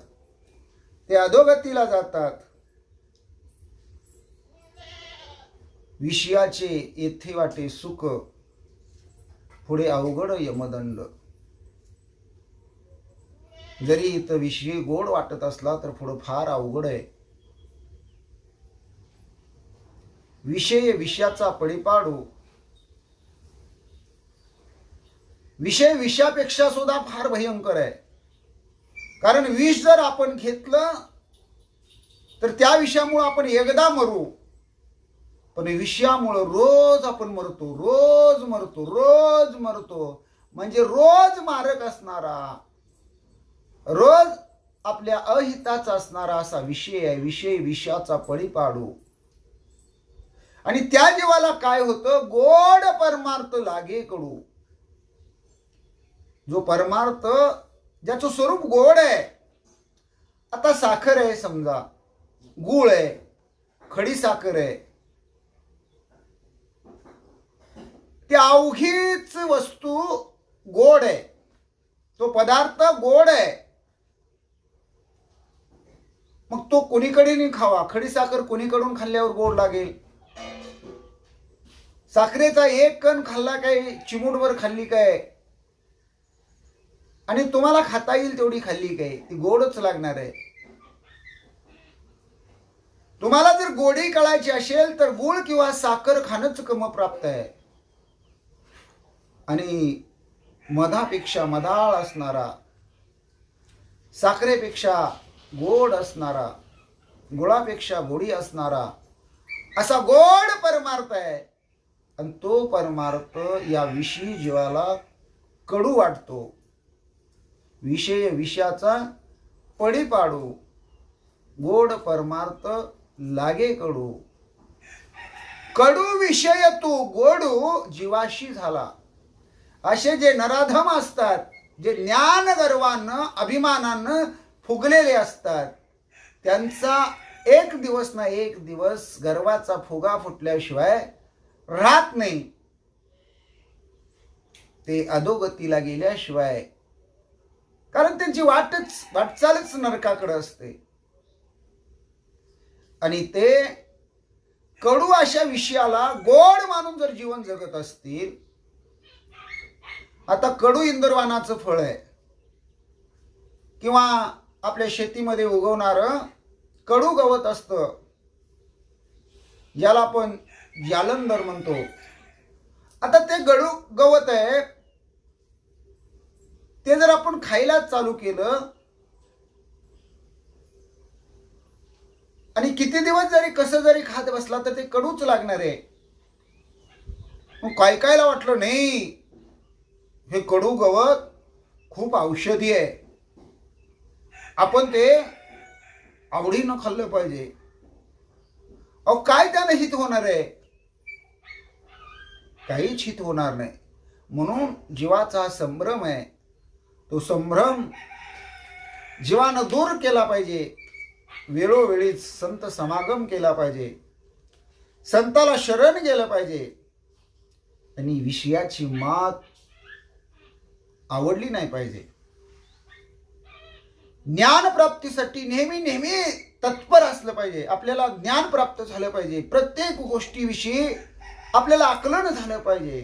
ते अधोगतीला जातात. विषयाचे येथे वाटे सुख, पुढे अवघड यमदंड. जरी इथं विषय गोड वाटत असला तर पुढे फार अवघड आहे. विषय विषयाचा पडीपाडू, विषय विषयापेक्षा सुद्धा फार भयंकर आहे. कारण विष जर आपण घेतलं तर त्या विषयामुळे आपण एकदा मरू, पण विषयामुळे रोज आपण मरतो, रोज मरतो, रोज मरतो. म्हणजे रोज मारक असणारा, रोज आपल्या अहिताचा असणारा असा विषय आहे. विषय विषयाचा पडीपाडू. आणि त्या जीवाला काय होतं? गोड परमार्थ लागे कडू. जो परमार्थ ज्याचं स्वरूप गोड आहे. आता साखर आहे समजा, गूळ आहे, खडी साखर आहे, ती अवघीच वस्तू गोड आहे, तो पदार्थ गोड आहे. मग तो कोणीकडे खावा. खडी साखर कोणीकडून खाल्ल्यावर गोड लागेल? साखरेचा एक कण खाल्ला काय, चिमूटभर खाल्ली काय, आणि तुम्हाला खाता येईल तेवढी खाल्ली काय, ती गोडच लागणार आहे. तुम्हाला जर गोडी कळायची असेल तर गुळ किंवा साखर खाणंच क्रमप्राप्त आहे. आणि मधापेक्षा मधाळ असणारा, साखरेपेक्षा गोड असणारा, गुळापेक्षा गोडी असणारा असा गोड परमार्थ आहे. आणि तो परमार्थ या विषयी जीवाला कडू वाटतो. विषय विषयाचा पडीपाडू, गोड परमार्थ लागे कडू. कडू विषय तू गोडू जीवाशी झाला. असे जे नराधम असतात, जे ज्ञान गर्वानं अभिमानानं फुगलेले असतात, त्यांचा एक दिवस ना एक दिवस गर्वाचा फुगा फुटल्याशिवाय राहत नाही. ते अधोगतीला गेल्याशिवाय, कारण त्यांची वाटचालच नरकाकडे असते. आणि ते कडू अशा विषयाला गोड मानून जर जीवन जगत असतील. आता कडू इंदुरवानाचं फळ आहे, किंवा आपल्या शेतीमध्ये उगवणारं कडू गवत असतं, ज्याला आपण जालंधर म्हणतो. आता ते गवत आहे, ते जर आपण खायला चालू केलं आणि किती दिवस जरी कसं जरी खात बसला तर ते कडूच लागणार आहे. मग काय कायला वाटलं नाही हे कडू गवत खूप औषधी आहे, आपण ते आवडीनं खाल्लं पाहिजे. अहो काय त्यानं हित होणार आहे? काहीच हित होणार नाही. म्हणून जीवाचा संभ्रम आहे, तो संभ्रम जीवानं दूर केला पाहिजे. वेळोवेळी संत समागम केला पाहिजे, संताला शरण गेलं पाहिजे. आणि विषयाची मात आवडली नाही पाहिजे. ज्ञान प्राप्तीसाठी नेहमी नेहमी तत्पर असलं पाहिजे. आपल्याला ज्ञान प्राप्त झालं पाहिजे. प्रत्येक गोष्टीविषयी आपल्याला आकलन झालं पाहिजे.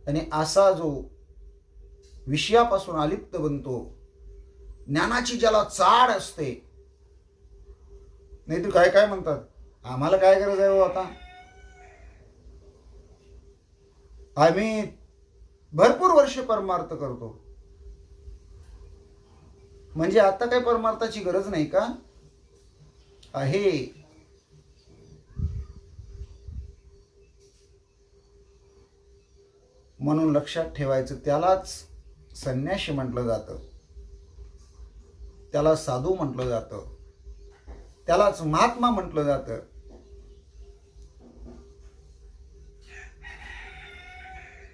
आणि असा जो विषयापासून अलिप्त बनतो, ज्ञानाची ज्याला चाड असते, नाही तर काय काय म्हणतात, आम्हाला काय गरज आहे हो, आता आम्ही भरपूर वर्ष परमार्थ करतो. म्हणजे आता काही परमार्थाची गरज नाही का? आहे. म्हणून लक्षात ठेवायचं, त्यालाच संन्यासी म्हटलं जातं, त्याला साधू म्हटलं जातं, त्यालाच महात्मा म्हटलं जातं.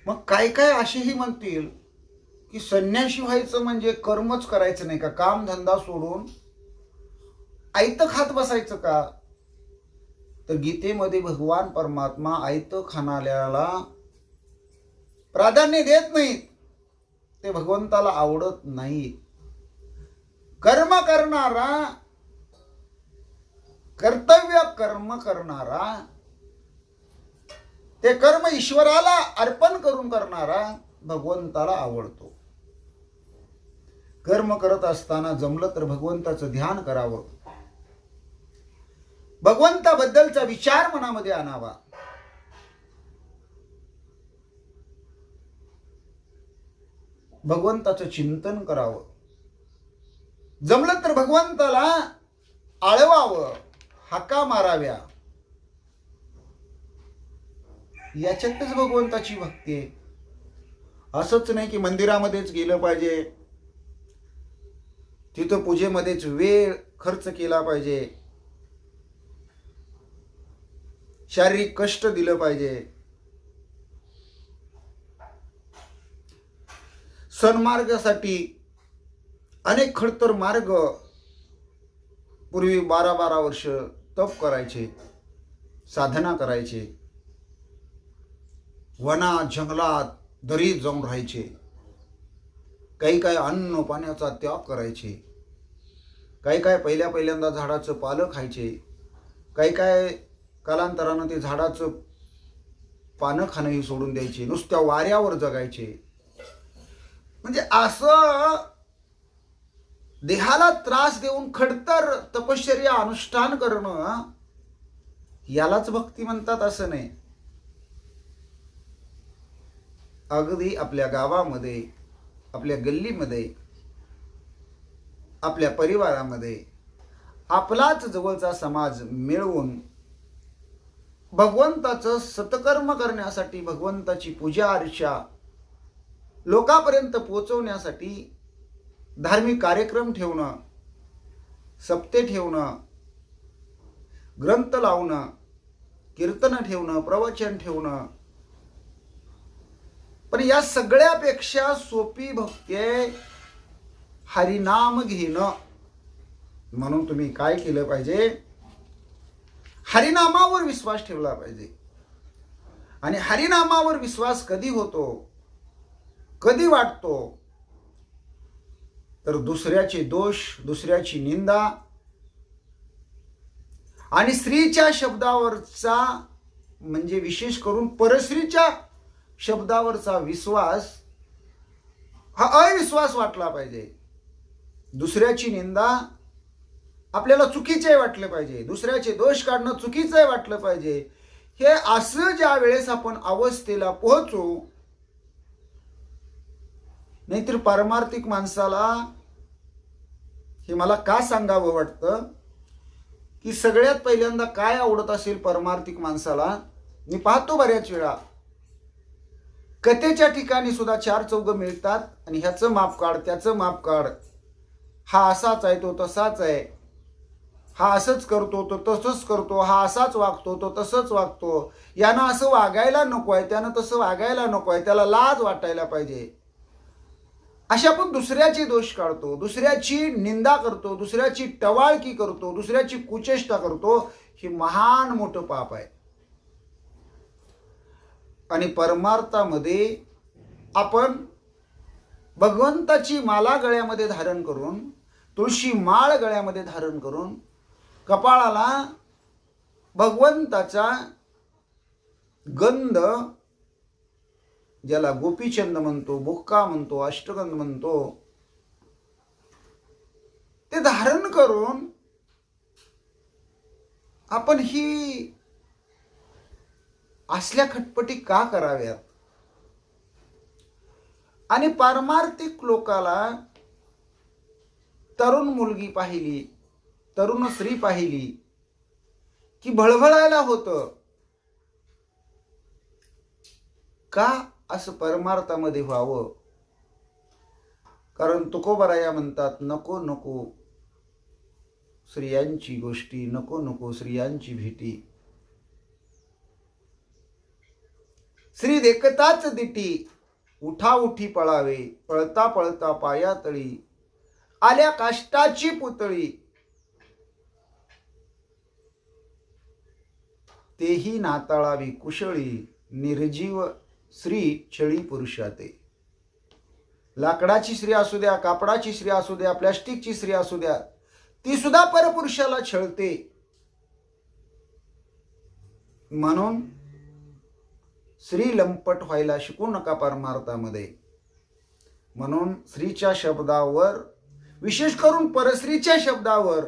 मग काय काय असेही म्हणतील की संन्यासी व्हायचं म्हणजे कर्मच करायचं नाही का, काम धंदा सोडून आयतं खात बसायचं का? तर गीतेमध्ये भगवान परमात्मा आयतं खाणाऱ्याला प्राधान्य देत नाहीत, ते भगवंताला आवडत नाही. कर्म करणारा, कर्तव्य कर्म करणारा, ते कर्म ईश्वराला अर्पण करून करणारा भगवंताला आवडतो. कर्म करत असताना जमलं तर भगवंताचं ध्यान करावं, भगवंताबद्दलचा विचार मनामध्ये आणावा. भगवंताचं चिंतन करावं, जमलं तर भगवंताला आळवावं, हाका माराव्या. याच्यातच भगवंताची भक्ती आहे. असंच नाही की मंदिरामध्येच गेलं पाहिजे, तिथं पूजेमध्येच वेळ खर्च केला पाहिजे, शारीरिक कष्ट दिलं पाहिजे. सन्मार्गासाठी अनेक खडतर मार्ग, पूर्वी 12-12 वर्ष तप करायचे, साधना करायचे, वनात जंगलात दरीत जाऊन राहायचे, काही काय अन्न पाण्याचा त्याग करायचे, काही काय पहिल्यांदा झाडाचं पालं खायचे, काही काय कालांतरानं ते झाडाचं पानं खाणंही सोडून द्यायचे, नुसत्या वाऱ्यावर जगायचे. म्हणजे असं देहाला त्रास देऊन खडतर तपश्चर्या अनुष्ठान करणं, यालाच भक्ती म्हणतात असं नाही. अगदी आपल्या गावामध्ये, आपल्या गल्लीमध्ये, आपल्या परिवारामध्ये आपलाच जवळचा समाज मिळवून भगवंताचं सत्कर्म करण्यासाठी, भगवंताची पूजा अर्चा लोकांपर्यंत पोहोचवण्यासाठी धार्मिक कार्यक्रम ठेवणं, सप्ते ठेवणं, ग्रंथ लावणं, कीर्तन ठेवणं, प्रवचन ठेवणं. पण या सगळ्यापेक्षा सोपी भक्ती आहे हरिनाम घेणं. म्हणून तुम्ही काय केलं पाहिजे, हरिनामावर विश्वास ठेवला पाहिजे. आणि हरिनामावर विश्वास कधी होतो, कधी वाटतो, तर दुसऱ्याचे दोष, दुसऱ्याची निंदा आणि स्त्रीच्या शब्दावरचा, म्हणजे विशेष करून परस्त्रीच्या शब्दावरचा विश्वास हा अविश्वास वाटला पाहिजे. दुसऱ्याची निंदा आपल्याला चुकीचे वाटलं पाहिजे, दुसऱ्याचे दोष काढणं चुकीचं वाटलं पाहिजे. हे असं ज्या वेळेस आपण अवस्थेला पोहोचू, नाहीतर पारमार्थिक माणसाला हे मला का सांगावं वाटतं की सगळ्यात पहिल्यांदा काय आवडत असेल परमार्थिक माणसाला, मी पाहतो बऱ्याच वेळा कथेच्या ठिकाणी सुद्धा 4 चौघ मिळतात आणि ह्याचं माप काढ, त्याचं माप काढ, हा असाच आहे, तो तसाच आहे, हा असंच करतो, तो तसंच करतो, हा असाच वागतो, तो तसंच वागतो, यानं असं वागायला नको आहे, त्यानं तसं वागायला नको आहे, त्याला लाज वाटायला पाहिजे. अशा आपण दुसऱ्याचे दोष काढतो, दुसऱ्याची निंदा करतो, दुसऱ्याची टवाळकी करतो, दुसऱ्याची कुचेष्टा करतो. हे महान मोठं पाप आहे. आणि परमार्थामध्ये आपण भगवंताची माला गळ्यामध्ये धारण करून, तुळशी माळ गळ्यामध्ये धारण करून, कपाळाला भगवंताचा गंध, ज्याला गोपीचंद म्हणतो, बुक्का म्हणतो, अष्टगंध म्हणतो, ते धारण करून आपण ही असल्या खटपटी का कराव्यात? आणि पारमार्थिक लोकाला तरुण मुलगी पाहिली, तरुण स्त्री पाहिली की भळभळायला होतं. का? असं परमार्थामध्ये व्हावं. कारण तुकोबराया म्हणतात, नको नको स्त्रियांची गोष्टी, नको नको स्त्रियांची भेटी. श्री देखताच दिटी, उठा उठी पळावे, पळता पळता पायातळी, आल्या काष्टाची पुतळी, तेही नाताळावी कुशळी, निर्जीव स्त्री छळी पुरुषाते. लाकडाची स्त्री असू द्या, कापडाची स्त्री असू द्या, प्लॅस्टिकची स्त्री असू द्या, ती सुद्धा परपुरुषाला छळते. म्हणून स्त्री लंपट व्हायला शिकू नका परमार्थामध्ये. म्हणून स्त्रीच्या शब्दावर, विशेष करून परस्त्रीच्या शब्दावर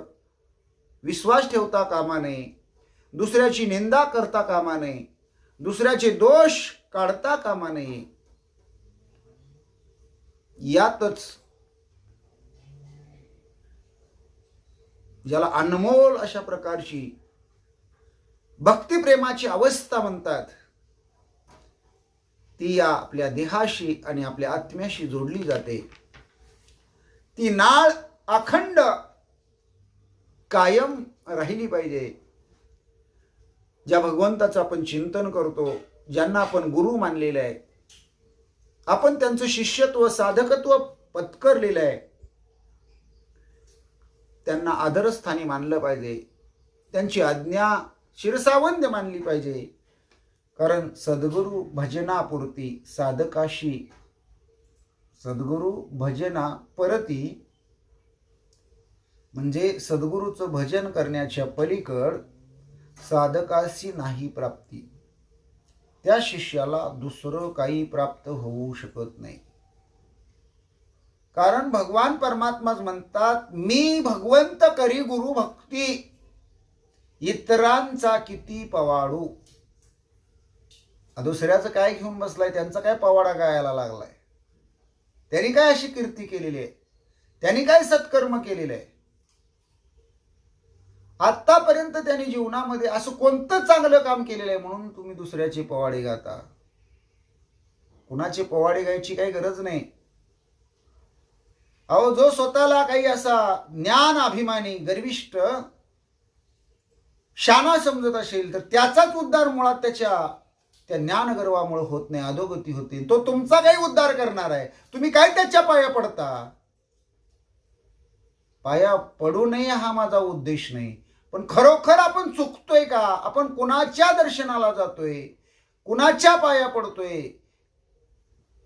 विश्वास ठेवता कामा नये, दुसऱ्याची निंदा करता कामा नये, दुसऱ्याचे दोष काढता कामा नये. यातच ज्याला अनमोल अशा प्रकारची भक्तिप्रेमाची अवस्था म्हणतात, ती या आपल्या देहाशी आणि आपल्या आत्म्याशी जोडली जाते. ती नाळ अखंड कायम राहिली पाहिजे. ज्या भगवंताचं आपण चिंतन करतो, ज्यांना आपण गुरु मानलेलं आहे, आपण त्यांचं शिष्यत्व साधकत्व पत्करलेलं आहे, त्यांना आदरस्थानी मानलं पाहिजे, त्यांची आज्ञा शिरसावंद मानली पाहिजे. कारण सद्गुरु भजनापुरती साधकाशी, सद्गुरु भजना परती, म्हणजे सद्गुरूचं भजन करण्याच्या पलीकड साधकाशी नाही प्राप्ती. त्या शिष्याला दुसरं काही प्राप्त होऊ शकत नाही. कारण भगवान परमात्माच म्हणतात, मी भगवंत करी गुरु भक्ती, इतरांचा किती पवाडू. दुसऱ्याचं काय घेऊन बसलाय, त्यांचा काय पवाडा गायला लागलाय, त्यांनी काय अशी कीर्ती केलेली आहे, त्यांनी काय सत्कर्म केलेलं आहे, आतापर्यंत त्यांनी जीवनामध्ये असं कोणतं चांगलं काम केलेलं आहे म्हणून तुम्ही दुसऱ्याचे पवाडे गाता. कुणाचे पवाडे गायची काही गरज नाही. अहो, जो स्वतःला काही असा ज्ञान अभिमानी गर्विष्ठ शाना समजत असेल, तर त्याचाच उद्धार मुळात त्या ज्ञान गर्वामुळे होत नाही, अधोगती होते. तो तुमचा काही उद्धार करणार आहे, तुम्ही काय त्याच्या पाया पडता. पाया पडू नये हा माझा उद्देश नाही, पण खरोखर आपण चुकतोय का, आपण कुणाच्या दर्शनाला जातोय, कुणाच्या पाया पडतोय,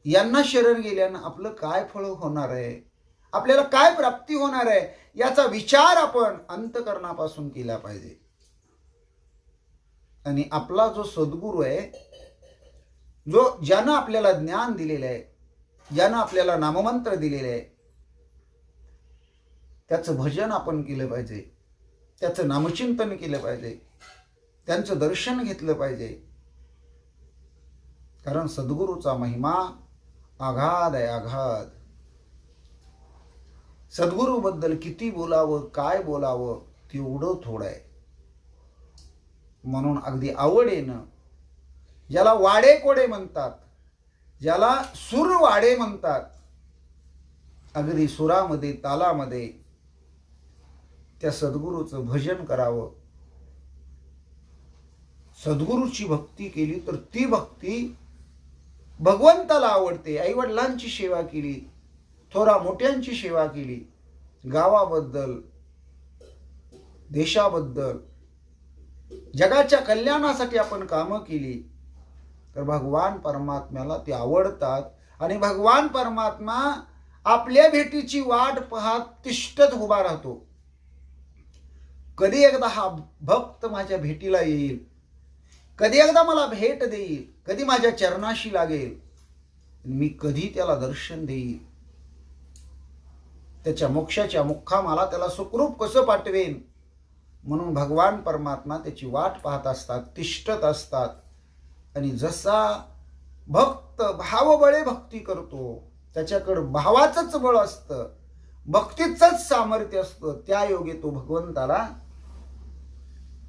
यांना शरण गेल्यानं आपलं काय फळ होणार आहे, आपल्याला काय प्राप्ती होणार आहे, याचा विचार आपण अंतःकरणापासून केला पाहिजे. आणि आपला जो सद्गुरू आहे, ज्यानं आपल्याला ज्ञान दिलेलं आहे, ज्यानं आपल्याला नाममंत्र दिलेले आहे, त्याचं भजन आपण केलं पाहिजे, त्याचं नामचिंतन केलं पाहिजे, त्यांचं दर्शन घेतलं पाहिजे. कारण सद्गुरूचा महिमा आघाद आहे, आघाद. सद्गुरूबद्दल किती बोलावं, काय बोलावं, तेवढं थोडं आहे. म्हणून अगदी आवडीनं, ज्याला वाडे कोडे म्हणतात, ज्याला सूर वाडे म्हणतात, अगदी सुरामध्ये तालामध्ये त्या सद्गुरूचं भजन करावं. सद्गुरूची भक्ती केली तर ती भक्ती भगवंताला आवडते. आईवडिलांची सेवा केली, थोरा मोठ्यांची सेवा केली, गावाबद्दल, देशाबद्दल, जगाच्या कल्याणासाठी आपण कामं केली तर भगवान परमात्म्याला ते आवडतात. आणि भगवान परमात्मा आपल्या भेटीची वाट पाहत तिष्ठत उभा राहतो. कधी एकदा हा भक्त माझ्या भेटीला येईल, कधी एकदा मला भेट देईल, कधी माझ्या चरणाशी लागेल, मी कधी त्याला दर्शन देईल, त्याच्या मोक्षाच्या मुक्कामाला त्याला सुखरूप कसं पाठवेन. म्हणून भगवान परमात्मा त्याची वाट पाहत असतात, तिष्ठत असतात. आणि जसा भक्त भावबळे भक्ती करतो, त्याच्याकडं भावाचंच बळ असतं, भक्तीचंच सामर्थ्य असतं, त्या योगे तो भगवंताला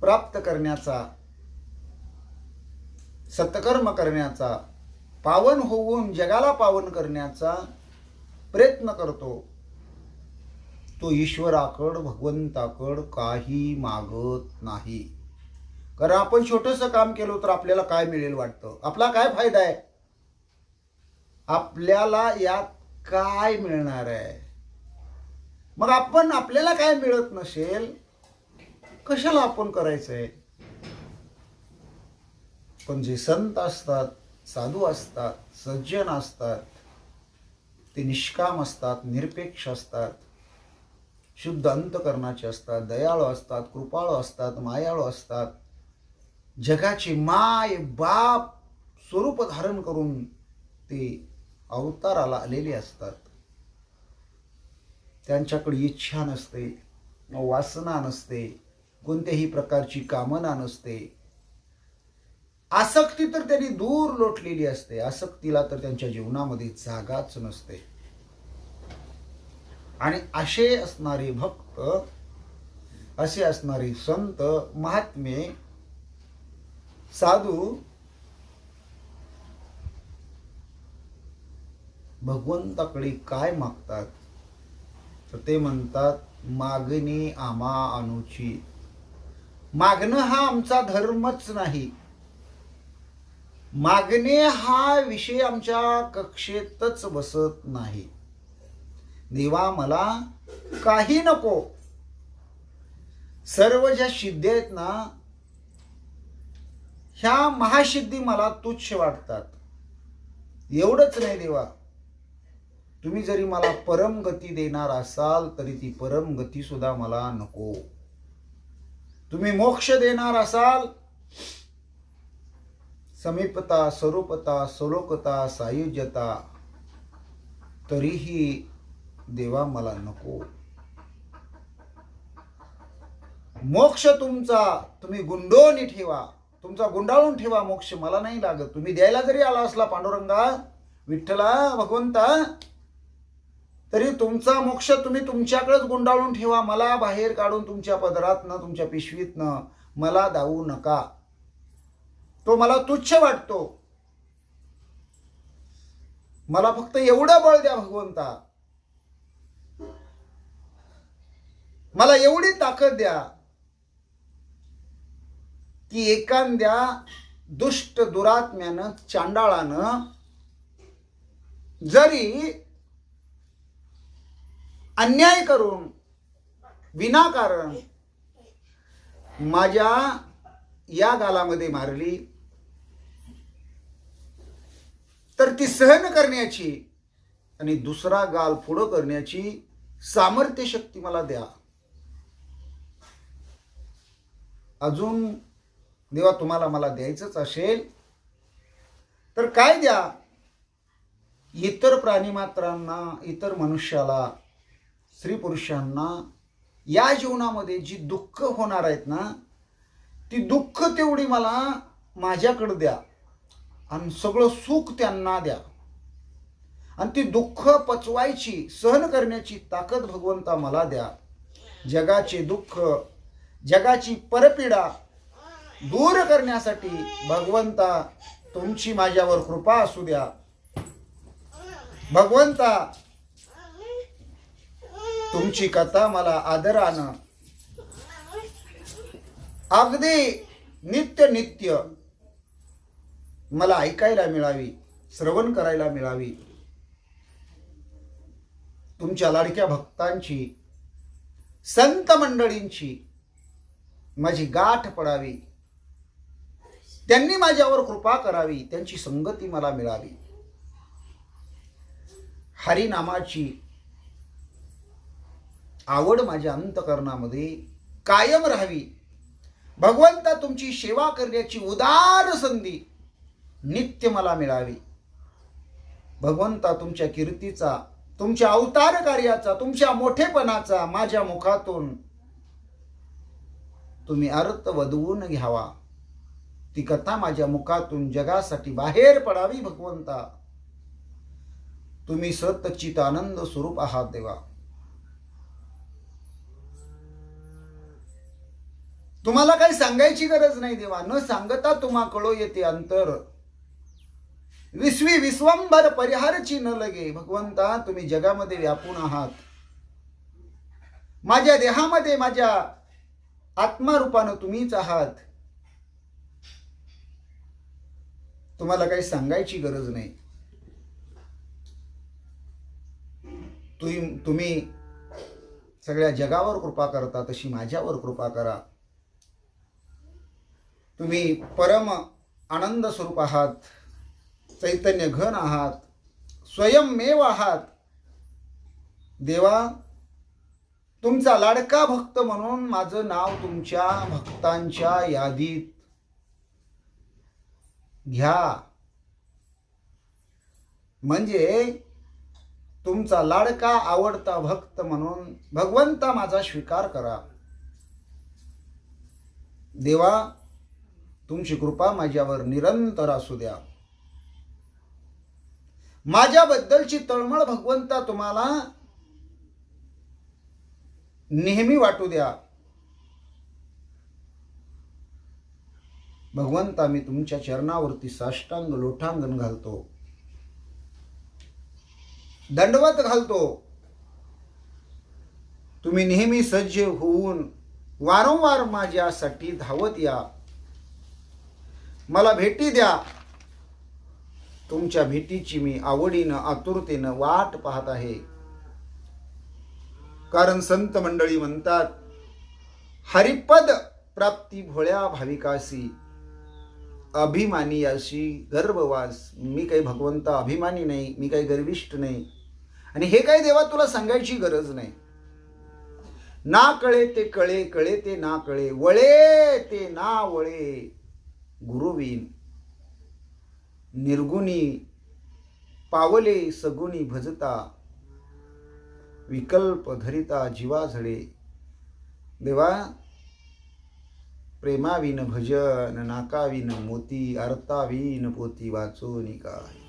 प्राप्त करण्याचा, सत्कर्म करण्याचा, पावन होऊन जगाला पावन करण्याचा प्रयत्न करतो, तो ईश्वराकड भगवंताकड काही मागत नाही. कारण आपण छोटंसं काम केलं तर आपल्याला काय मिळेल वाटतं, आपला काय फायदा आहे, आपल्याला यात काय मिळणार आहे. मग आपण आपल्याला काय मिळत नसेल कशाला आपण करायचंय. पण जे संत असतात, साधू असतात, सज्जन असतात, ते निष्काम असतात, निरपेक्ष असतात, शुद्ध अंतकरणाचे असतात, दयाळू असतात, कृपाळू असतात, मायाळू असतात, जगाचे माय बाप स्वरूप धारण करून ते अवताराला आलेले असतात. त्यांच्याकडे इच्छा नसते, वासना नसते, कोणत्याही प्रकारची कामना नसते. आसक्ती तर त्यांनी दूर लोटलेली असते, आसक्तीला तर त्यांच्या जीवनामध्ये जागाच नसते. आणि असे असणारे भक्त, असे असणारे संत, महात्मे, साधू भगवंताकडे काय मागतात, तर ते म्हणतात, मागणे आम्हा अनुचित. मागणं हा आमचा धर्मच नाही, मागणे हा विषय आमच्या कक्षेतच बसत नाही. देवा मला काही नको, सर्व ज्या सिद्धी आहेत ना, ह्या महासिद्धी मला तुच्छ वाटतात. एवढंच नाही देवा, तुम्ही जरी मला परमगती देणार असाल तरी ती परमगती सुद्धा मला नको. तुम्ही मोक्ष देणार असाल, समीपता, स्वरूपता, सलोकता, सायुज्यता, तरीही देवा मला नको. मोक्ष तुमचा तुम्ही गुंडोनी ठेवा, तुमचा गुंडाळून ठेवा, मोक्ष मला नाही लागत. तुम्ही द्यायला जरी आला असला पांडुरंगा, विठ्ठला, भगवंता, तरी तुमचा मोक्ष तुम्ही तुमच्याकडेच गुंडाळून ठेवा. मला बाहेर काढून तुमच्या पदरातनं, तुमच्या पिशवीतनं मला दावू नका. तो मला तुच्छ वाटतो. मला फक्त एवढं बळ द्या भगवंता, मला एवढी ताकद द्या की एखाद्या दुष्ट दुरात्म्यानं, चांडाळानं जरी अन्याय करून विनाकारण माझ्या या गालामध्ये मारली, तर ती सहन करण्याची आणि दुसरा गाल पुढं करण्याची सामर्थ्य शक्ती मला द्या. अजून देवा तुम्हाला मला द्यायचंच असेल तर काय द्या. इतर प्राणीमात्रांना, इतर मनुष्याला, स्त्री पुरुषांना या जीवनामध्ये जी दुःख होणार आहेत ना, ती दुःख तेवढी मला माझ्याकडे द्या आणि सगळं सुख त्यांना द्या. आणि ती दुःख पचवायची, सहन करण्याची ताकद भगवंता मला द्या. जगाचे दुःख, जगाची परपीडा दूर करण्यासाठी भगवंता तुमची माझ्यावर कृपा असू द्या. भगवंता तुमची कथा मला आदरानं अगदी नित्य नित्य मला ऐकायला मिळावी, श्रवण करायला मिळावी. तुमच्या लाडक्या भक्तांची, संत मंडळींची माझी गाठ पडावी, त्यांनी माझ्यावर कृपा करावी, त्यांची संगती मला मिळावी. हरिनामाची आवड माझ्या अंतकरणामध्ये कायम राहावी. भगवंता तुमची सेवा करण्याची उदार संधी नित्य मला मिळावी. भगवंता तुमच्या कीर्तीचा, तुमच्या अवतार कार्याचा, तुमच्या मोठेपणाचा माझ्या मुखातून तुम्ही अर्थ वधवून घ्यावा. ती कथा माझ्या मुखातून जगासाठी बाहेर पडावी. भगवंता तुम्ही सतचित आनंद स्वरूप आहात देवा. तुम्हाला काही सांगायची गरज नाही देवा. न सांगता तुम्हा कळो येते अंतर. विश्वी विश्वंभर परिहारची न लगे. भगवंता तुम्ही जगामध्ये व्यापून आहात. माझ्या देहामध्ये माझ्या आत्मारूपानं तुम्हीच आहात. तुम्हाला काही सांगायची गरज नाही. तुम्ही सगळ्या जगावर कृपा करता तशी माझ्यावर कृपा करा. तुम्ही परम आनंद स्वरूप आहात, चैतन्य घन आहात, स्वयंमेव आहात. देवा, तुमचा लाडका भक्त म्हणून माझं नाव तुमच्या भक्तांच्या यादीत घ्या. म्हणजे तुमचा लाडका आवडता भक्त म्हणून भगवंता माझा स्वीकार करा. देवा, तुमची कृपा माझ्यावर निरंतर असू द्या. माझ्याबद्दलची तळमळ भगवंता तुम्हाला नेहमी वाटू द्या. भगवंता, मी तुमच्या चरणावरती साष्टांग लोटांगण घालतो, दंडवत घालतो. तुम्ही नेहमी सज्ज होऊन वारंवार माझ्यासाठी धावत या. मला भेटी द्या. तुमच्या भेटीची मी आवडीनं आतुरतेनं वाट पाहत आहे. कारण संत मंडळी म्हणतात, हरिपद प्राप्ती भोळ्या भाविकासी, अभिमानी अशी गर्भवास. मी काही भगवंता अभिमानी नाही, मी काही गर्विष्ठ नाही. आणि हे काही देवा तुला सांगायची गरज नाही. ना कळे ते कळे, कळे ते ना कळे, वळे ते ना वळे. गुरुवीन निर्गुणी पावले सगुणी भजता, विकल्प धरिता जीवा झडे. देवा, प्रेमाविन भजन, नाकाविन मोती, अर्थाविन पोती वाचोनी काय.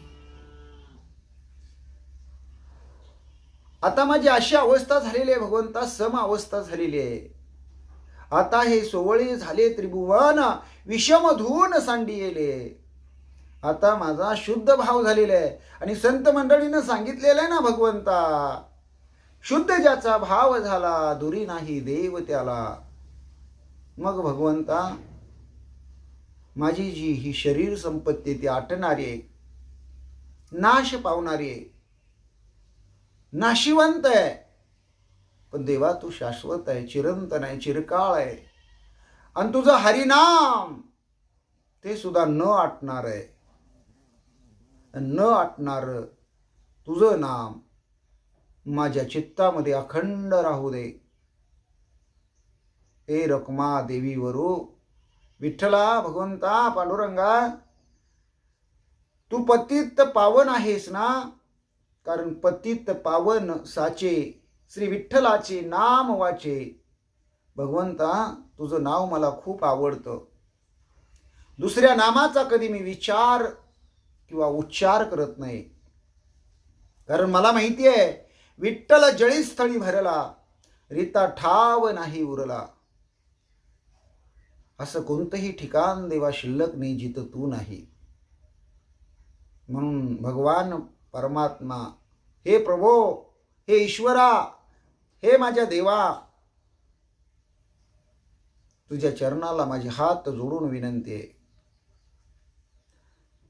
आता माझी अशी अवस्था झालेली आहे भगवंता, सम अवस्था झालेली आहे. आता हे सोवळे झाले त्रिभुवन, विषमधून सांडिले. आता माझा शुद्ध भाव झालेला आहे. आणि संत मंडळीनं सांगितलेलं आहे ना भगवंता, शुद्ध ज्याचा भाव झाला, दुरी नाही देव त्याला. मग भगवंता, माझी जी ही शरीर संपत्ती ती आटणारी आहे, नाश पावणारी आहे, नाशिवंत आहे. पण देवा, तू शाश्वत आहे, चिरंतन आहे, चिरकाळ आहे. आणि तुझं हरिनाम ते सुद्धा न आटणार आहे. न आटणार तुझं नाम माझ्या चित्तामध्ये अखंड राहू दे. ए रखमा देवी वरू, विठ्ठला, भगवंता, पांडुरंगा, तू पतित पावन आहेस ना. कारण पतित पावन साचे श्री विठ्ठलाचे नाम वाचे. भगवंता, तुझं नाव मला खूप आवडतं. दुसऱ्या नामाचा कधी मी विचार किंवा उच्चार करत नाही. कारण मला माहिती आहे, विठ्ठल जळीस्थळी भरला, रीता ठाव नाही उरला. असं कोणतंही ठिकाण देवा शिल्लक नाही जिथं तू नाही. म्हणून भगवान परमात्मा, हे प्रभो, हे ईश्वरा, हे माझ्या देवा, तुझ्या चरणाला माझे हात जोडून विनंती आहे.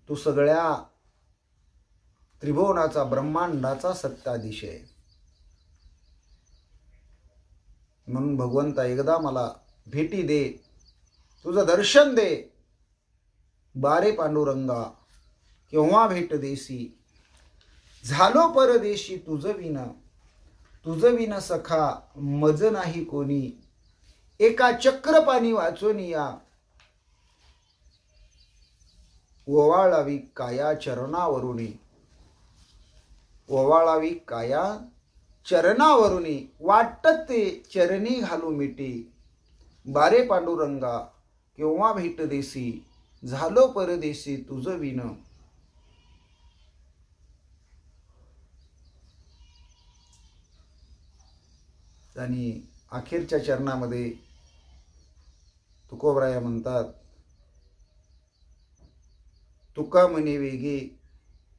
तू सगळ्या त्रिभुवनाचा, ब्रह्मांडाचा सत्ताधीश आहे. म्हणून भगवंता, एकदा मला भेटी दे, तुझं दर्शन दे. बारे पांडुरंगा, केव्हा भेट देसी. झालो परदेशी तुझ विना सखा मज नाही कोणी. एका चक्रपाणी वाचोनिया, ओवाळावी काया चरणावरुणी. ओवाळावी काया चरणावरुणी, वाटत ते चरणी घालू मिटी. बारे पांडुरंगा, केव्हा भेट देसी. झालो परदेशी तुझ विन. आणि अखेरच्या चरणामध्ये तुकोबराया म्हणतात, तुका म्हणे वेगे